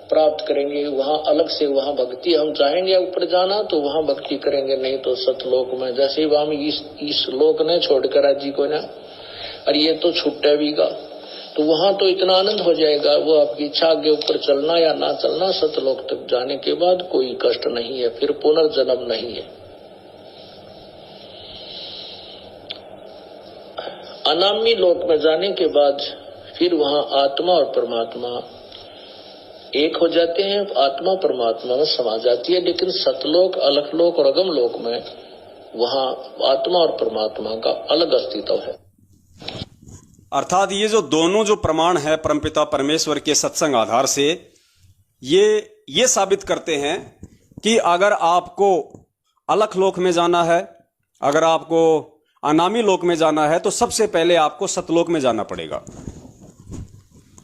प्राप्त करेंगे। वहां अलग से वहां भक्ति, हम चाहेंगे ऊपर जाना तो वहां भक्ति करेंगे, नहीं तो सतलोक में। जैसे वहां इस लोक ने छोड़कर जी को ना, और ये तो छुट्टे भी गा, तो वहां तो इतना आनंद हो जाएगा। वो आपकी इच्छा, आगे ऊपर चलना या ना चलना, सतलोक तक जाने के बाद कोई कष्ट नहीं है, फिर पुनर्जन्म नहीं है। अनामी लोक में जाने के बाद फिर वहां आत्मा और परमात्मा एक हो जाते हैं, आत्मा परमात्मा में समा जाती है। लेकिन सतलोक, अलखलोक और अगम लोक में वहां आत्मा और परमात्मा का अलग अस्तित्व है। अर्थात ये जो दोनों जो प्रमाण है परमपिता परमेश्वर के सत्संग आधार से, ये साबित करते हैं कि अगर आपको अलख लोक में जाना है, अगर आपको अनामी लोक में जाना है, तो सबसे पहले आपको सतलोक में जाना पड़ेगा।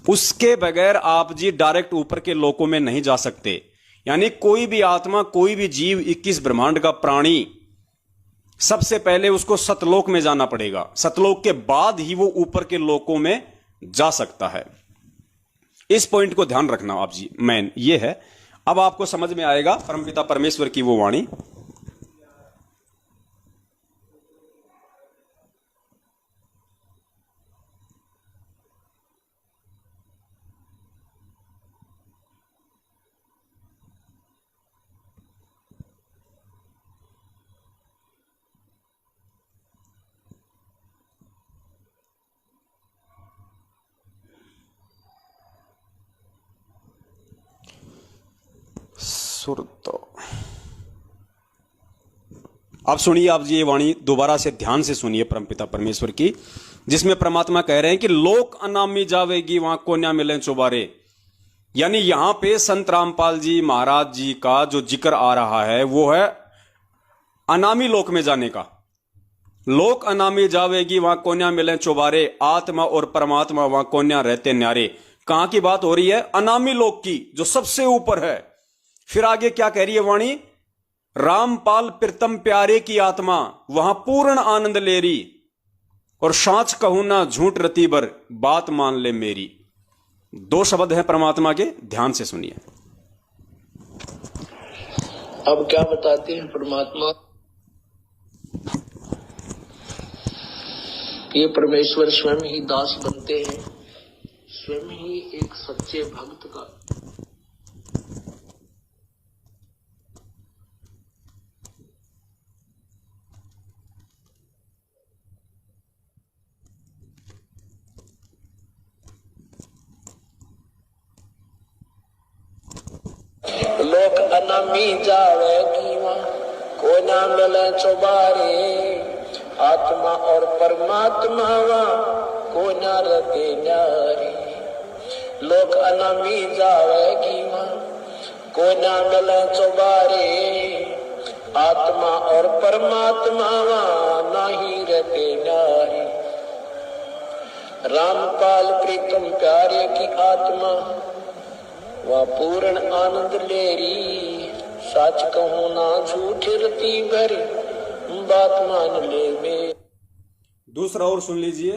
उसके बगैर आप जी डायरेक्ट ऊपर के लोकों में नहीं जा सकते। यानी कोई भी आत्मा, कोई भी जीव, 21 ब्रह्मांड का प्राणी, सबसे पहले उसको सतलोक में जाना पड़ेगा। सतलोक के बाद ही वो ऊपर के लोकों में जा सकता है। इस पॉइंट को ध्यान रखना आप जी, मैन ये है। अब आपको समझ में आएगा परमपिता परमेश्वर की वो वाणी। अब सुनिए आप जी ये वाणी दोबारा से ध्यान से सुनिए परमपिता परमेश्वर की, जिसमें परमात्मा कह रहे हैं कि लोक अनामी जावेगी वहां कोन्या मिले चुबारे। यानी यहां पे संत रामपाल जी महाराज जी का जो जिक्र आ रहा है वो है अनामी लोक में जाने का। लोक अनामी जावेगी वहां कोन्या मिले चौबारे, आत्मा और परमात्मा वहां कोन्या रहते न्यारे। कहां की बात हो रही है? अनामी लोक की, जो सबसे ऊपर है। फिर आगे क्या कह रही है वाणी? रामपाल प्रीतम प्यारे की आत्मा वहां पूर्ण आनंद ले रही, और सांच कहूं ना झूठ रती बर बात मान ले मेरी। दो शब्द हैं परमात्मा के, ध्यान से सुनिए। अब क्या बताते हैं परमात्मा? ये परमेश्वर स्वयं ही दास बनते हैं, स्वयं ही एक सच्चे भक्त का लोक अनामी जावेगी वहाँ को ना मिले चौबारे, आत्मा और परमात्मा वहाँ को ना रते न्यारे। लोक अनामी जावेगी वहाँ को ना मिले चौबारे, आत्मा और परमात्मा वहाँ नहीं रहते न्यारे। रामपाल प्रीतम प्यारे की आत्मा वह पूर्ण आनंद ले री, सच कहूं ना झूठ रती भर बात मान ले में। दूसरा और सुन लीजिए।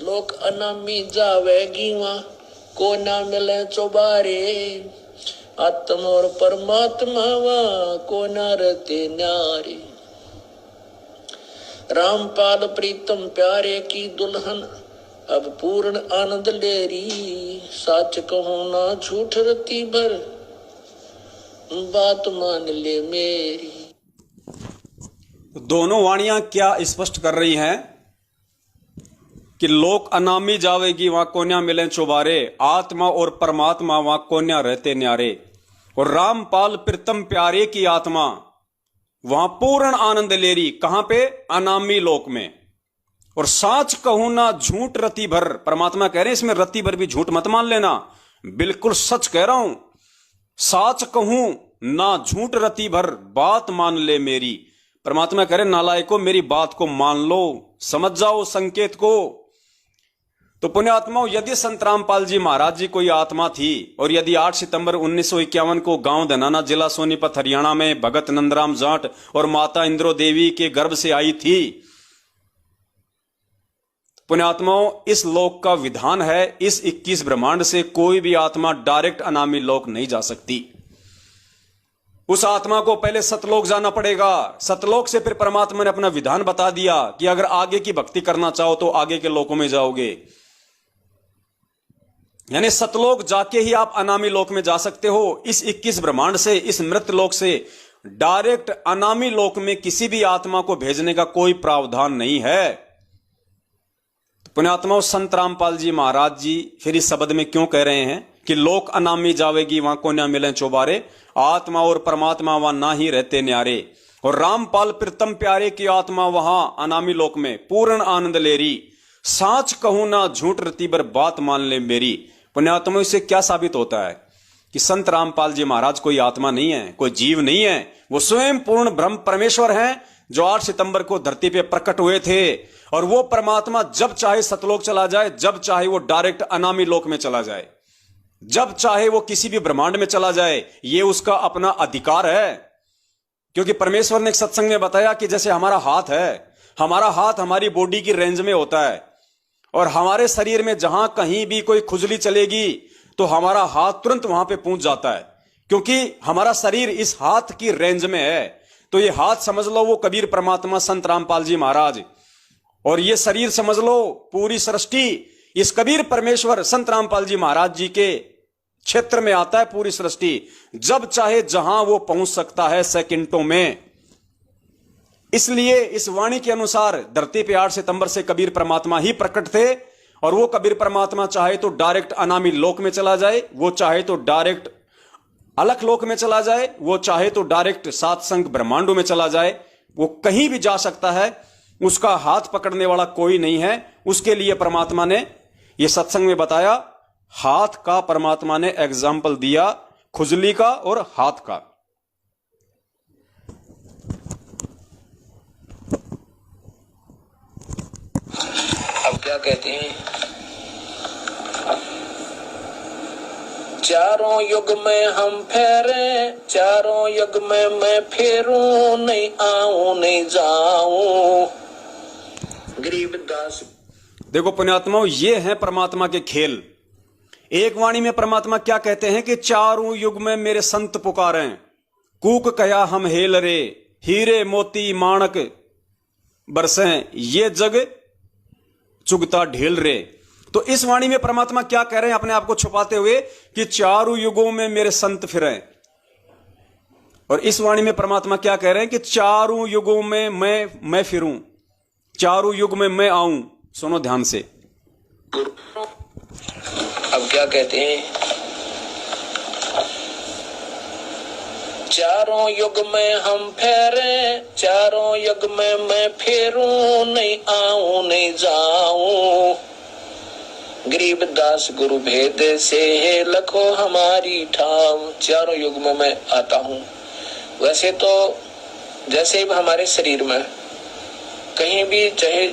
लोक अनामी जावेगी वहाँ को ना मिले चौबारे, आत्मा और परमात्मा वहाँ को ना रहते न्यारे। रामपाल प्रीतम प्यारे की दुल्हन अब पूर्ण आनंद ले री, सच कहूं ना झूठ रती भर बात मान ले मेरी। दोनों वाणियां क्या स्पष्ट कर रही हैं कि लोक अनामी जावेगी वहां कोन्या मिले चौबारे, आत्मा और परमात्मा वहां कोन्या रहते न्यारे। और रामपाल प्रीतम प्यारे की आत्मा वहां पूर्ण आनंद ले रही। कहां पे? अनामी लोक में। और साच कहूं ना झूठ रति भर, परमात्मा कह रहे हैं इसमें रति भर भी झूठ मत मान लेना, बिल्कुल सच कह रहा हूं। साच कहूं ना झूठ रति भर बात मान ले मेरी। परमात्मा कह रहे नालायकों मेरी बात को मान लो, समझ जाओ संकेत को। तो पुण्यात्माओं, यदि संत रामपाल जी महाराज जी कोई आत्मा थी, और यदि 8 सितंबर 1951 को गांव धनाना जिला सोनीपत हरियाणा में भगत नंदराम जाट और माता इंद्रो देवी के गर्भ से आई थी, पुण्यात्माओं इस लोक का विधान है, इस 21 ब्रह्मांड से कोई भी आत्मा डायरेक्ट अनामी लोक नहीं जा सकती। उस आत्मा को पहले सतलोक जाना पड़ेगा। सतलोक से फिर परमात्मा ने अपना विधान बता दिया कि अगर आगे की भक्ति करना चाहो तो आगे के लोकों में जाओगे। यानी सतलोक जाके ही आप अनामी लोक में जा सकते हो। इस 21 ब्रह्मांड से, इस मृत लोक से डायरेक्ट अनामी लोक में किसी भी आत्मा को भेजने का कोई प्रावधान नहीं है। पुण्यात्माओं, संत रामपाल जी महाराज जी फिर इस शब्द में क्यों कह रहे हैं कि लोक अनामी जावेगी वहां को ना मिले चौबारे, आत्मा और परमात्मा वहां ना ही रहते न्यारे। और रामपाल प्रीतम प्यारे की आत्मा वहां अनामी लोक में पूर्ण आनंद ले रही, साच कहूं ना झूठ रती बर बात मान ले मेरी। पुण्यात्माओं, इससे क्या साबित होता है कि संत रामपाल जी महाराज कोई आत्मा नहीं है, कोई जीव नहीं है, वो स्वयं पूर्ण ब्रह्म परमेश्वर हैं जो 8 सितंबर को धरती पे प्रकट हुए थे। और वो परमात्मा जब चाहे सतलोक चला जाए, जब चाहे वो डायरेक्ट अनामी लोक में चला जाए, जब चाहे वो किसी भी ब्रह्मांड में चला जाए, ये उसका अपना अधिकार है। क्योंकि परमेश्वर ने एक सत्संग में बताया कि जैसे हमारा हाथ है, हमारा हाथ हमारी बॉडी की रेंज में होता है, और हमारे शरीर में जहां कहीं भी कोई खुजली चलेगी तो हमारा हाथ तुरंत वहां पे पहुंच जाता है, क्योंकि हमारा शरीर इस हाथ की रेंज में है। तो ये हाथ समझ लो वो कबीर परमात्मा संत रामपाल जी महाराज, और ये शरीर समझ लो पूरी सृष्टि इस कबीर परमेश्वर संत रामपाल जी महाराज जी के क्षेत्र में आता है। पूरी सृष्टि जब चाहे जहां वो पहुंच सकता है, सेकंडों में। इसलिए इस वाणी के अनुसार धरती पे 8 सितंबर से कबीर परमात्मा ही प्रकट थे, और वो कबीर परमात्मा चाहे तो डायरेक्ट अनामी लोक में चला जाए, वो चाहे तो डायरेक्ट अलख लोक में चला जाए, वो चाहे तो डायरेक्ट सात संग ब्रह्मांडों में चला जाए, वो कहीं भी जा सकता है। उसका हाथ पकड़ने वाला कोई नहीं है। उसके लिए परमात्मा ने यह सत्संग में बताया, हाथ का परमात्मा ने एग्जाम्पल दिया, खुजली का और हाथ का। अब क्या कहते हैं, चारों युग में हम फेरे, चारों युग में मैं फेरूं, नहीं आऊं नहीं जाऊं। गरीबदास। देखो पुण्यात्माओं, ये है परमात्मा के खेल। एक वाणी में परमात्मा क्या कहते हैं कि चारों युग में मेरे संत पुकारें, कूक कया हम हेल रे, हीरे मोती माणक बरसें, ये जग चुगता ढेल रे। तो इस वाणी में परमात्मा क्या कह रहे हैं अपने आप को छुपाते हुए कि चारों युगों में मेरे संत फिरें। और इस वाणी में परमात्मा क्या कह रहे हैं कि चारों युगों में मैं फिरूं, चारों युग में मैं आऊं। सुनो ध्यान से। अब क्या कहते हैं, चारों युग में हम फेरे, चारों युग में मैं फेरूं, नहीं आऊं नहीं जाऊं। गरीबदास गुरु भेद से लखो हमारी ठाव, चारों युग में मैं आता हूं। वैसे तो जैसे हमारे शरीर में कहीं भी, चाहे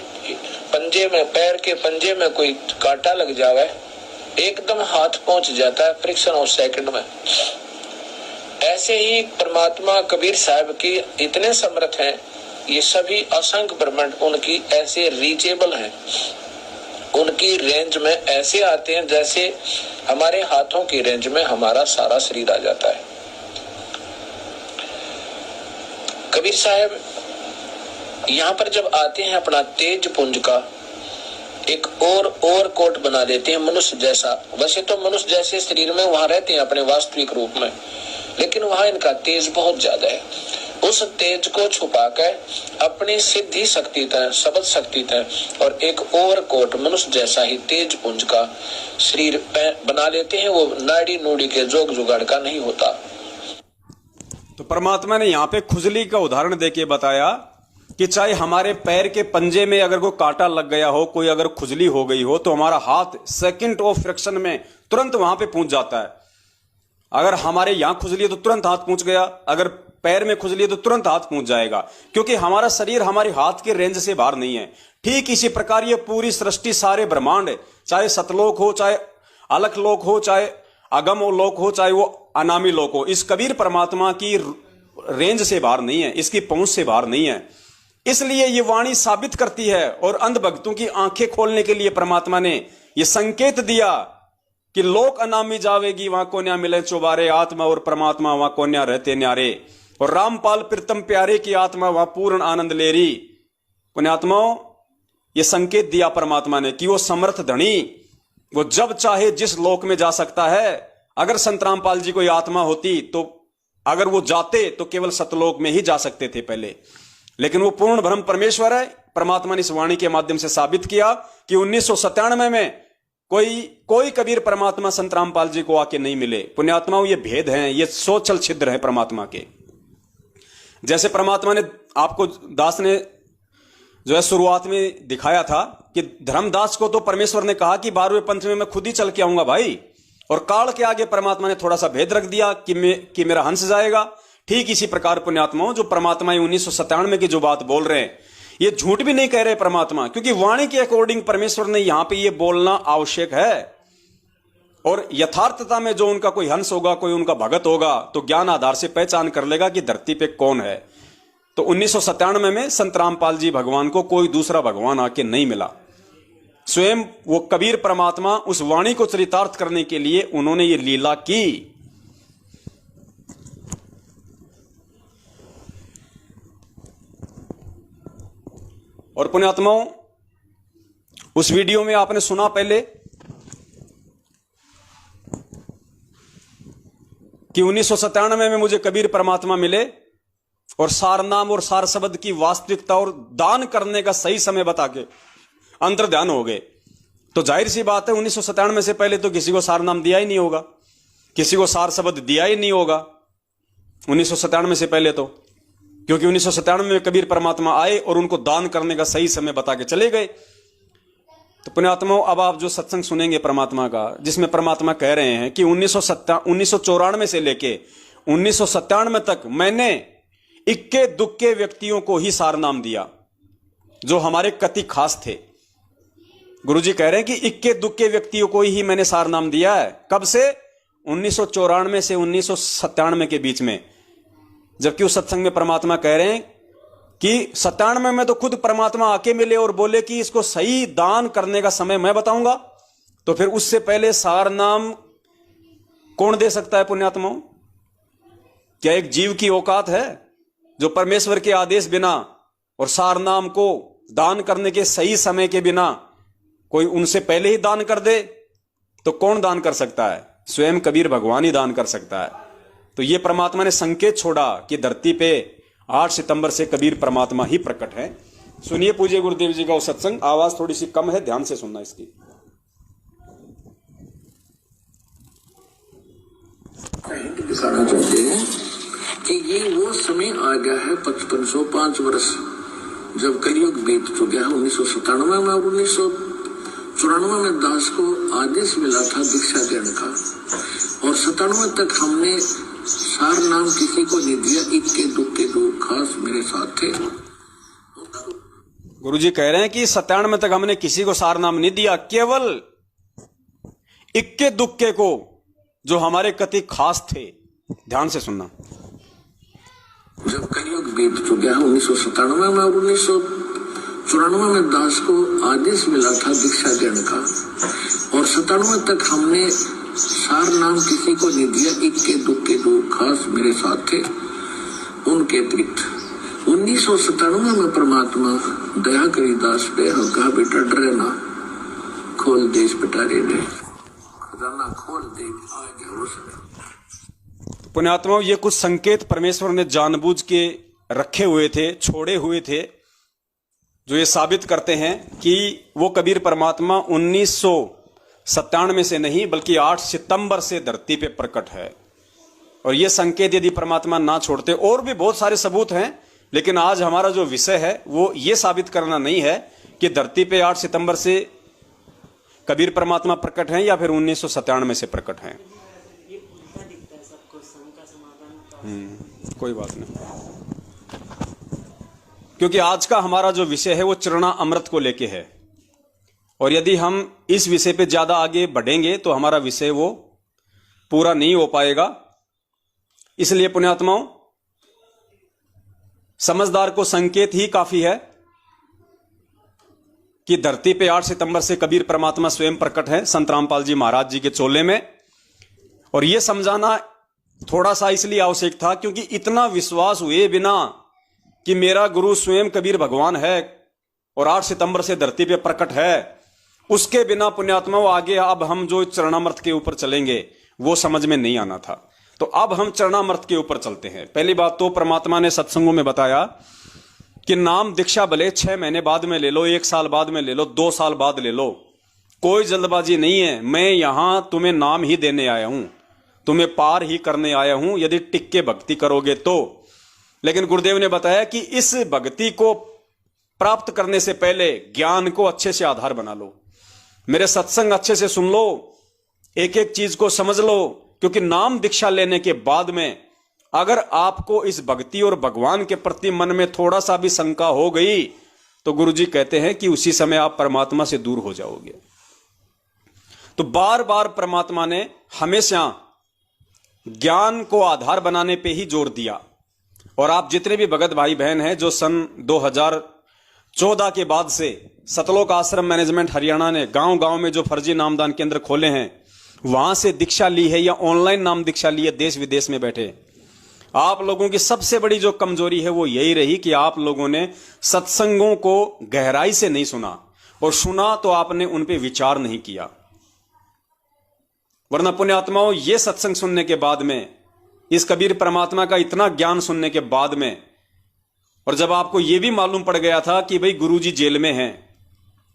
पंजे में, पैर के पंजे में कोई कांटा लग जावे, एकदम हाथ पहुंच जाता है फ्रिक्शन ऑफ सेकंड में। ऐसे ही परमात्मा कबीर साहब की इतने समर्थ हैं, ये सभी असंख्य ब्रह्मांड उनकी ऐसे रीचेबल हैं, उनकी रेंज में ऐसे आते हैं जैसे हमारे हाथों की रेंज में हमारा सारा शरीर आ जाता है। कबीर साहब यहाँ पर जब आते हैं, अपना तेज पुंज का एक और कोट बना देते हैं मनुष्य जैसा। वैसे तो मनुष्य जैसे शरीर में वहां रहते हैं अपने वास्तविक रूप में, लेकिन वहां इनका तेज बहुत ज्यादा है। उस तेज को छुपाकर अपनी सिद्धि शक्ति तय, शब्द शक्ति तय और एक और कोट मनुष्य जैसा ही तेज पुंज का शरीर बना लेते हैं। वो नाड़ी नूड़ी के जोग जुगाड़ का नहीं होता। तो परमात्मा ने यहाँ पे खुजली का उदाहरण देके बताया कि चाहे हमारे पैर के पंजे में अगर कोई कांटा लग गया हो, कोई अगर खुजली हो गई हो, तो हमारा हाथ सेकंड ऑफ फ्रैक्शन में तुरंत वहां पे पहुंच जाता है। अगर हमारे यहां खुजली है तो तुरंत हाथ पहुंच गया, अगर पैर में खुजली है तो तुरंत हाथ पहुंच जाएगा, क्योंकि हमारा शरीर हमारे हाथ के रेंज से बाहर नहीं है। ठीक इसी प्रकार ये पूरी सृष्टि, सारे ब्रह्मांड, चाहे सतलोक हो, चाहे अलख लोक हो, चाहे अगम लोक हो, चाहे वो अनामी लोक हो, इस कबीर परमात्मा की रेंज से बाहर नहीं है, इसकी पहुंच से बाहर नहीं है। इसलिए ये वाणी साबित करती है और अंध भक्तों की आंखें खोलने के लिए परमात्मा ने ये संकेत दिया कि लोक अनामी जावेगी, वहां को न्या मिले चौबारे, आत्मा और परमात्मा वहां को न्या रहते न्यारे, और रामपाल प्रीतम प्यारे की आत्मा वहां पूर्ण आनंद ले रही। पुण्यात्माओं, ये संकेत दिया परमात्मा ने कि वो समर्थ धनी, वो जब चाहे जिस लोक में जा सकता है। अगर संत रामपाल जी कोई आत्मा होती तो अगर वो जाते तो केवल सतलोक में ही जा सकते थे पहले, लेकिन वो पूर्ण ब्रह्म परमेश्वर है। परमात्मा ने इस वाणी के माध्यम से साबित किया कि 1997 में कोई कबीर परमात्मा संत रामपाल जी को आके नहीं मिले। पुण्यात्माओं, ये भेद हैं, ये सोचल छिद्र हैं परमात्मा के। जैसे परमात्मा ने आपको, दास ने जो है शुरुआत में दिखाया था कि धर्मदास को तो परमेश्वर ने कहा कि 12वें पंथ में मैं खुद ही चल के आऊंगा भाई, और काल के आगे परमात्मा ने थोड़ा सा भेद रख दिया कि मेरा हंस जाएगा। ठीक इसी प्रकार पुण्यात्माओं, जो परमात्मा 1997 की जो बात बोल रहे हैं, ये झूठ भी नहीं कह रहे परमात्मा, क्योंकि वाणी के अकॉर्डिंग परमेश्वर ने यहां पे ये बोलना आवश्यक है। और यथार्थता में जो उनका कोई हंस होगा, कोई उनका भगत होगा, तो ज्ञान आधार से पहचान कर लेगा कि धरती पे कौन है। तो 1997 में संत रामपाल जी भगवान को कोई दूसरा भगवान आके नहीं मिला। स्वयं वो कबीर परमात्मा उस वाणी को चरितार्थ करने के लिए उन्होंने ये लीला की। और पुण्यात्माओं, उस वीडियो में आपने सुना पहले कि 1997 में मुझे कबीर परमात्मा मिले और सार नाम और सार शब्द की वास्तविकता और दान करने का सही समय बता के अंतर ध्यान हो गए। तो जाहिर सी बात है, 1997 से पहले तो किसी को सार नाम दिया ही नहीं होगा, किसी को सार शब्द दिया ही नहीं होगा 1997 से पहले तो, क्योंकि 1997 में कबीर परमात्मा आए और उनको दान करने का सही समय बता के चले गए। तो पुण्यात्माओं, अब आप जो सत्संग सुनेंगे परमात्मा का, जिसमें परमात्मा कह रहे हैं कि 1994 से लेके 1997 तक मैंने इक्के दुक्के व्यक्तियों को ही सार नाम दिया जो हमारे कति खास थे। गुरुजी कह रहे हैं कि इक्के दुक्के व्यक्तियों को ही मैंने सार नाम दिया है। कब से? 1994 से 1997 के बीच में। जबकि उस सत्संग में परमात्मा कह रहे हैं कि 97 में तो खुद परमात्मा आके मिले और बोले कि इसको सही दान करने का समय मैं बताऊंगा। तो फिर उससे पहले सार नाम कौन दे सकता है पुण्यात्माओं? क्या एक जीव की औकात है जो परमेश्वर के आदेश बिना और सार नाम को दान करने के सही समय के बिना कोई उनसे पहले ही दान कर दे? तो कौन दान कर सकता है? स्वयं कबीर भगवान ही दान कर सकता है। तो ये परमात्मा ने संकेत छोड़ा कि धरती पे 8 सितंबर से कबीर परमात्मा ही प्रकट है। सुनिए पूज्य गुरुदेव जी का वो सत्संग। आवाज थोड़ी सी कम है, ध्यान से सुनना इसकी। दिखाना चाहते हैं कि ये वो समय आ गया है 5505 वर्ष जब कलयुग बीत चुका है। 1997 में और 1994 में दास को आदेश मिला था दीक्षा देने का, और 97 तक हमने सार नाम किसी को नहीं दिया। इक्के दुक्के दो खास मेरे साथ थे। गुरुजी कह रहे हैं कि 97 तक हमने किसी को सार नाम नहीं दिया, केवल इक्के दुक्के को जो हमारे कति खास थे। ध्यान से सुनना। जब कलयुग बीत चुका है 1997 में और 1994 में दास को आदेश मिला था दीक्षा देने का, और 97 तक हमने सार नाम किसी को नहीं दिया। इक्के दुक्के दो खास मेरे साथ थे उनके अतिरिक्त। 1997 में परमात्मा दया करी दास पे और कहा बेटा डरे ना, खोल देश पिटारे ने खजाना खोल दे। आ गया वो समय। पुण्यात्माओं, ये कुछ संकेत परमेश्वर ने जानबूझ के रखे हुए थे, छोड़े हुए थे, जो ये साबित करते हैं कि वो कबीर परमात्मा 1997 से नहीं बल्कि 8 सितंबर से धरती पे प्रकट है। और ये संकेत यदि परमात्मा ना छोड़ते, और भी बहुत सारे सबूत हैं, लेकिन आज हमारा जो विषय है वो ये साबित करना नहीं है कि धरती पे 8 सितंबर से कबीर परमात्मा प्रकट हैं या फिर 1997 से प्रकट हैं। कोई बात नहीं, क्योंकि आज का हमारा जो विषय है वो चरणा अमृत को लेके है, और यदि हम इस विषय पे ज्यादा आगे बढ़ेंगे तो हमारा विषय वो पूरा नहीं हो पाएगा। इसलिए पुण्यात्माओं, समझदार को संकेत ही काफी है कि धरती पे 8 सितंबर से कबीर परमात्मा स्वयं प्रकट है संत रामपाल जी महाराज जी के चोले में। और यह समझाना थोड़ा सा इसलिए आवश्यक था क्योंकि इतना विश्वास हुए बिना कि मेरा गुरु स्वयं कबीर भगवान है और 8 सितंबर से धरती पे प्रकट है, उसके बिना पुण्यात्माओं आगे अब हम जो चरणामृत के ऊपर चलेंगे वो समझ में नहीं आना था। तो अब हम चरणामृत के ऊपर चलते हैं। पहली बात तो परमात्मा ने सत्संगों में बताया कि नाम दीक्षा भले 6 महीने बाद में ले लो, 1 साल बाद में ले लो, 2 साल बाद ले लो, कोई जल्दबाजी नहीं है। मैं यहां तुम्हें नाम ही देने आया हूं, तुम्हें पार ही करने आया हूं, यदि टिक के भक्ति करोगे तो। लेकिन गुरुदेव ने बताया कि इस भक्ति को प्राप्त करने से पहले ज्ञान को अच्छे से आधार बना लो, मेरे सत्संग अच्छे से सुन लो, एक एक चीज को समझ लो, क्योंकि नाम दीक्षा लेने के बाद में अगर आपको इस भक्ति और भगवान के प्रति मन में थोड़ा सा भी शंका हो गई तो गुरुजी कहते हैं कि उसी समय आप परमात्मा से दूर हो जाओगे। तो बार बार परमात्मा ने हमेशा ज्ञान को आधार बनाने पे ही जोर दिया। और आप जितने भी भगत भाई बहन हैं जो सन 2014 के बाद से सतलोक आश्रम मैनेजमेंट हरियाणा ने गांव गांव में जो फर्जी नामदान केंद्र खोले हैं वहां से दीक्षा ली है या ऑनलाइन नाम दीक्षा ली है देश विदेश में बैठे, आप लोगों की सबसे बड़ी जो कमजोरी है वो यही रही कि आप लोगों ने सत्संगों को गहराई से नहीं सुना, और सुना तो आपने उन पे विचार नहीं किया। वरना पुण्यात्माओं, ये सत्संग सुनने के बाद में, इस कबीर परमात्मा का इतना ज्ञान सुनने के बाद में, और जब आपको यह भी मालूम पड़ गया था कि भाई गुरुजी जेल में हैं,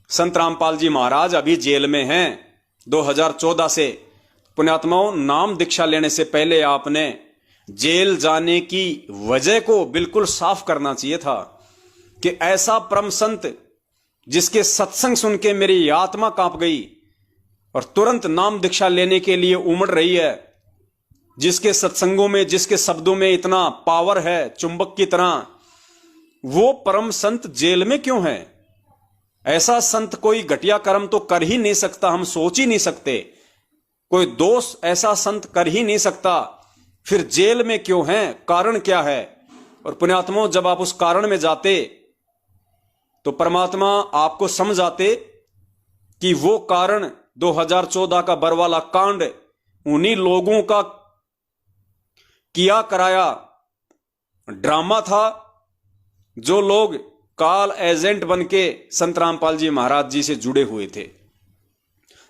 संत रामपाल जी महाराज अभी जेल में हैं 2014 से, पुण्यात्माओं नाम दीक्षा लेने से पहले आपने जेल जाने की वजह को बिल्कुल साफ करना चाहिए था कि ऐसा परम संत जिसके सत्संग सुन के मेरी आत्मा कांप गई और तुरंत नाम दीक्षा लेने के लिए उमड़ रही है, जिसके सत्संगों में, जिसके शब्दों में इतना पावर है चुंबक की तरह, वो परम संत जेल में क्यों है? ऐसा संत कोई घटिया कर्म तो कर ही नहीं सकता, हम सोच ही नहीं सकते। कोई दोष ऐसा संत कर ही नहीं सकता, फिर जेल में क्यों है? कारण क्या है? और पुण्यात्माओं, जब आप उस कारण में जाते तो परमात्मा आपको समझाते कि वो कारण 2014 का बरवाला कांड उन्हीं लोगों का किया कराया ड्रामा था, जो लोग काल एजेंट बन के संत रामपाल जी महाराज जी से जुड़े हुए थे,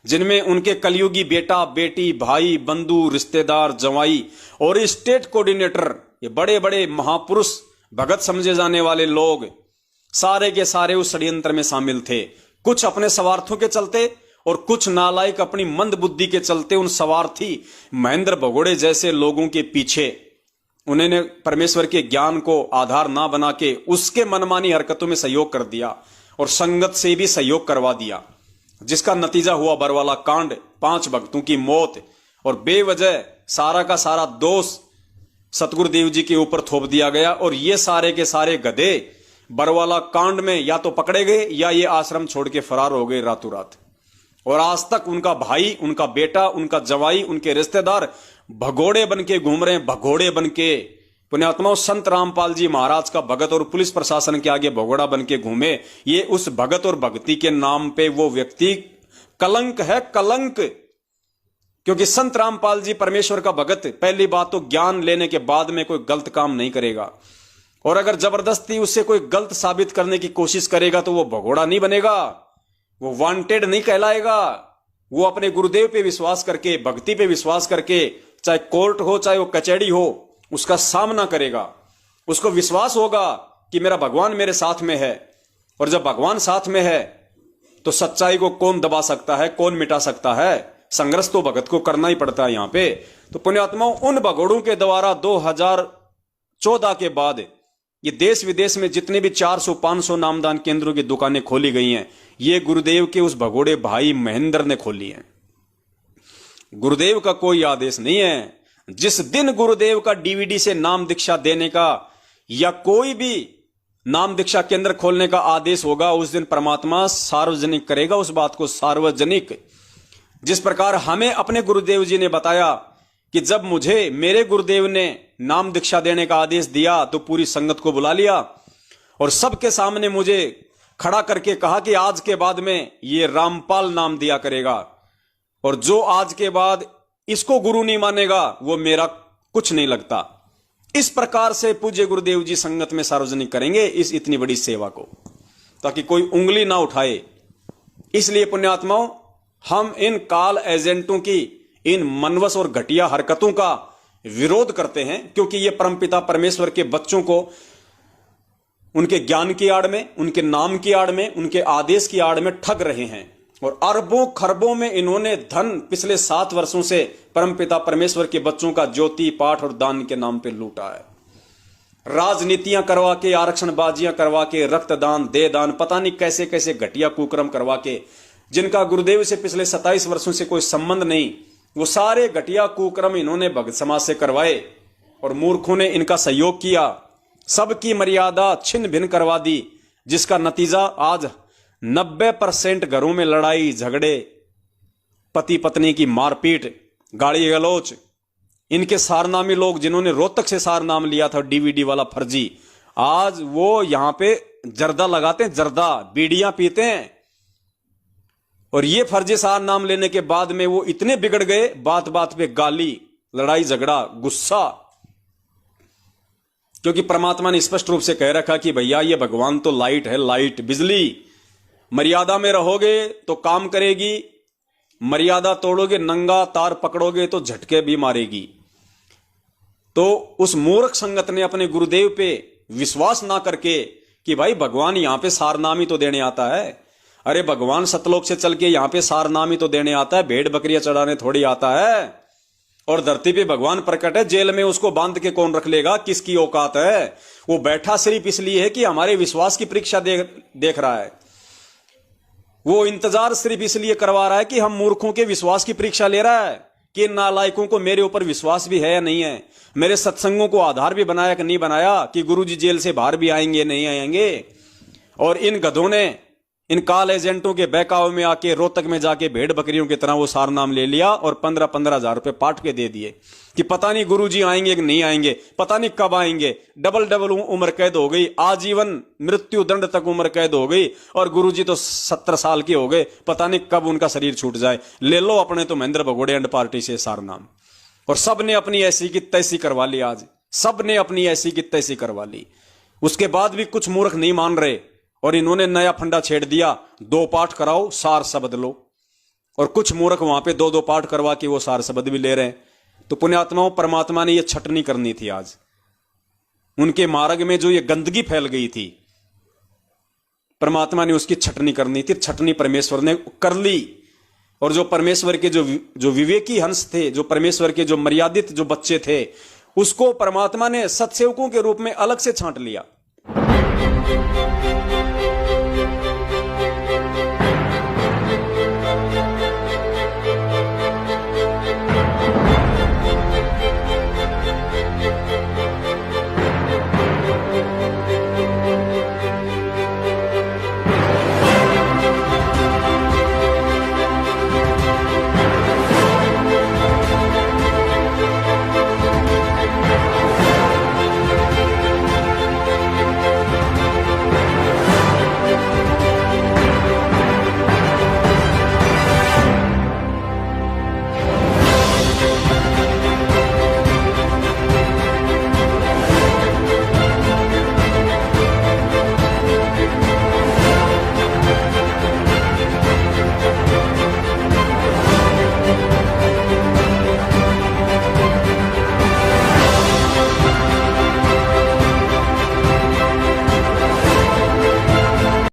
जिनमें उनके कलयुगी बेटा बेटी, भाई बंधु, रिश्तेदार, जवाई और स्टेट कोऑर्डिनेटर, ये बड़े बड़े महापुरुष भगत समझे जाने वाले लोग सारे के सारे उस षड्यंत्र में शामिल थे। कुछ अपने स्वार्थों के चलते और कुछ नालायक अपनी मंद बुद्धि के चलते उन स्वार्थी महेंद्र भगोड़े जैसे लोगों के पीछे उन्होंने परमेश्वर के ज्ञान को आधार ना बना के उसके मनमानी हरकतों में सहयोग कर दिया और संगत से भी सहयोग करवा दिया, जिसका नतीजा हुआ बरवाला कांड, 5 भक्तों की मौत और बेवजह सारा का सारा दोष सतगुरुदेव जी के ऊपर थोप दिया गया। और ये सारे के सारे गधे बरवाला कांड में या तो पकड़े गए या ये आश्रम छोड़ के फरार हो गए रातों रात। और आज तक उनका भाई, उनका बेटा, उनका जवाई, उनके रिश्तेदार भगोड़े बन के घूम रहे हैं, भगोड़े बन के। पुण्यात्माओं, संत रामपाल जी महाराज का भगत और पुलिस प्रशासन के आगे भगोड़ा बन के घूमे, ये उस भगत और भक्ति के नाम पे वो व्यक्ति कलंक है, कलंक। क्योंकि संत रामपाल जी परमेश्वर का भगत पहली बात तो ज्ञान लेने के बाद में कोई गलत काम नहीं करेगा, और अगर जबरदस्ती उससे कोई गलत साबित करने की कोशिश करेगा तो वो भगोड़ा नहीं बनेगा, वो वांटेड नहीं कहलाएगा। वो अपने गुरुदेव पे विश्वास करके, भक्ति पे विश्वास करके, चाहे कोर्ट हो चाहे वो कचहरी हो, उसका सामना करेगा। उसको विश्वास होगा कि मेरा भगवान मेरे साथ में है, और जब भगवान साथ में है तो सच्चाई को कौन दबा सकता है, कौन मिटा सकता है? संघर्ष तो भगत को करना ही पड़ता है यहां पे। तो पुण्यात्माओं, उन भगोड़ों के द्वारा 2014 के बाद ये देश विदेश में जितने भी 400-500 नामदान केंद्रों की दुकानें खोली गई हैं, ये गुरुदेव के उस भगोड़े भाई महेंद्र ने खोली हैं। गुरुदेव का कोई आदेश नहीं है। जिस दिन गुरुदेव का डीवीडी से नाम दीक्षा देने का या कोई भी नाम दीक्षा केंद्र खोलने का आदेश होगा, उस दिन परमात्मा सार्वजनिक करेगा उस बात को, सार्वजनिक। जिस प्रकार हमें अपने गुरुदेव जी ने बताया कि जब मुझे मेरे गुरुदेव ने नाम दीक्षा देने का आदेश दिया तो पूरी संगत को बुला लिया और सबके सामने मुझे खड़ा करके कहा कि आज के बाद में ये रामपाल नाम दिया करेगा, और जो आज के बाद इसको गुरु नहीं मानेगा वो मेरा कुछ नहीं लगता। इस प्रकार से पूज्य गुरुदेव जी संगत में सार्वजनिक करेंगे इस इतनी बड़ी सेवा को, ताकि कोई उंगली ना उठाए। इसलिए पुण्यात्माओं, हम इन काल एजेंटों की इन मनवस और घटिया हरकतों का विरोध करते हैं, क्योंकि ये परमपिता परमेश्वर के बच्चों को उनके ज्ञान की आड़ में, उनके नाम की आड़ में, उनके आदेश की आड़ में ठग रहे हैं। और अरबों खरबों में इन्होंने धन पिछले 7 वर्षों से परमपिता परमेश्वर के बच्चों का ज्योति पाठ और दान के नाम पे लूटा है। राजनीतियां करवा के, आरक्षणबाजियां करवा के, रक्तदान, दे दान, पता नहीं कैसे कैसे घटिया कुकर्म करवा के, जिनका गुरुदेव से पिछले 27 वर्षों से कोई संबंध नहीं, वो सारे घटिया कुकर्म इन्होंने भगत समाज से करवाए और मूर्खों ने इनका सहयोग किया। सबकी मर्यादा छिन्न भिन्न करवा दी, जिसका नतीजा आज 90% घरों में लड़ाई झगड़े, पति पत्नी की मारपीट, गाली गलौच। इनके सारनामी लोग जिन्होंने रोहतक से सार नाम लिया था डीवीडी वाला फर्जी, आज वो यहां पे जर्दा लगाते हैं, जर्दा बीड़ियां पीते हैं। और ये फर्जी सार नाम लेने के बाद में वो इतने बिगड़ गए, बात बात पे गाली, लड़ाई झगड़ा, गुस्सा। क्योंकि परमात्मा ने स्पष्ट रूप से कह रखा कि भैया ये भगवान तो लाइट है, लाइट, बिजली। मर्यादा में रहोगे तो काम करेगी, मर्यादा तोड़ोगे, नंगा तार पकड़ोगे तो झटके भी मारेगी। तो उस मूर्ख संगत ने अपने गुरुदेव पे विश्वास ना करके कि भाई भगवान यहां पे सारनामी तो देने आता है, अरे भगवान सतलोक से चल के यहां पे सारनामी तो देने आता है, भेड़ बकरियां चढ़ाने थोड़ी आता है। और धरती पे भगवान प्रकट है, जेल में उसको बांध के कौन रख लेगा, किसकी औकात है? वो बैठा सिर्फ इसलिए है कि हमारे विश्वास की परीक्षा देख रहा है। वो इंतजार सिर्फ इसलिए करवा रहा है कि हम मूर्खों के विश्वास की परीक्षा ले रहा है कि इन नालायकों को मेरे ऊपर विश्वास भी है या नहीं है, मेरे सत्संगों को आधार भी बनाया कि नहीं बनाया, कि गुरुजी जेल से बाहर भी आएंगे नहीं आएंगे। और इन गधों ने इन कॉल एजेंटों के बहकावे में आके रोहतक में जाके भेड़ बकरियों की तरह वो सार नाम ले लिया और 15-15 हजार रुपए पाट के दे दिए कि पता नहीं गुरुजी आएंगे कि नहीं आएंगे, पता नहीं कब आएंगे। डबल उम्र कैद हो गई, आजीवन मृत्यु दंड तक उम्र कैद हो गई, और गुरुजी तो 70 साल के हो गए, पता नहीं कब उनका शरीर छूट जाए। ले लो अपने तो महेंद्र भगोड़े एंड पार्टी से सार नाम। और सब ने अपनी ऐसी की तैसी करवा ली, आज सब ने अपनी ऐसी की तैसी करवा ली। उसके बाद भी कुछ मूर्ख नहीं मान रहे और इन्होंने नया फंडा छेड़ दिया, 2 पाठ कराओ सार शब्द लो। और कुछ मूर्ख वहां पे 2-2 पाठ करवा के वो सार शब्द भी ले रहे हैं। तो पुण्यात्माओं, परमात्मा ने ये छटनी करनी थी आज। उनके मार्ग में जो ये गंदगी फैल गई थी, परमात्मा ने उसकी छटनी करनी थी। छटनी परमेश्वर ने कर ली। और जो परमेश्वर के जो विवेकी हंस थे, जो परमेश्वर के जो मर्यादित जो बच्चे थे, उसको परमात्मा ने सत्सेवकों के रूप में अलग से छांट लिया।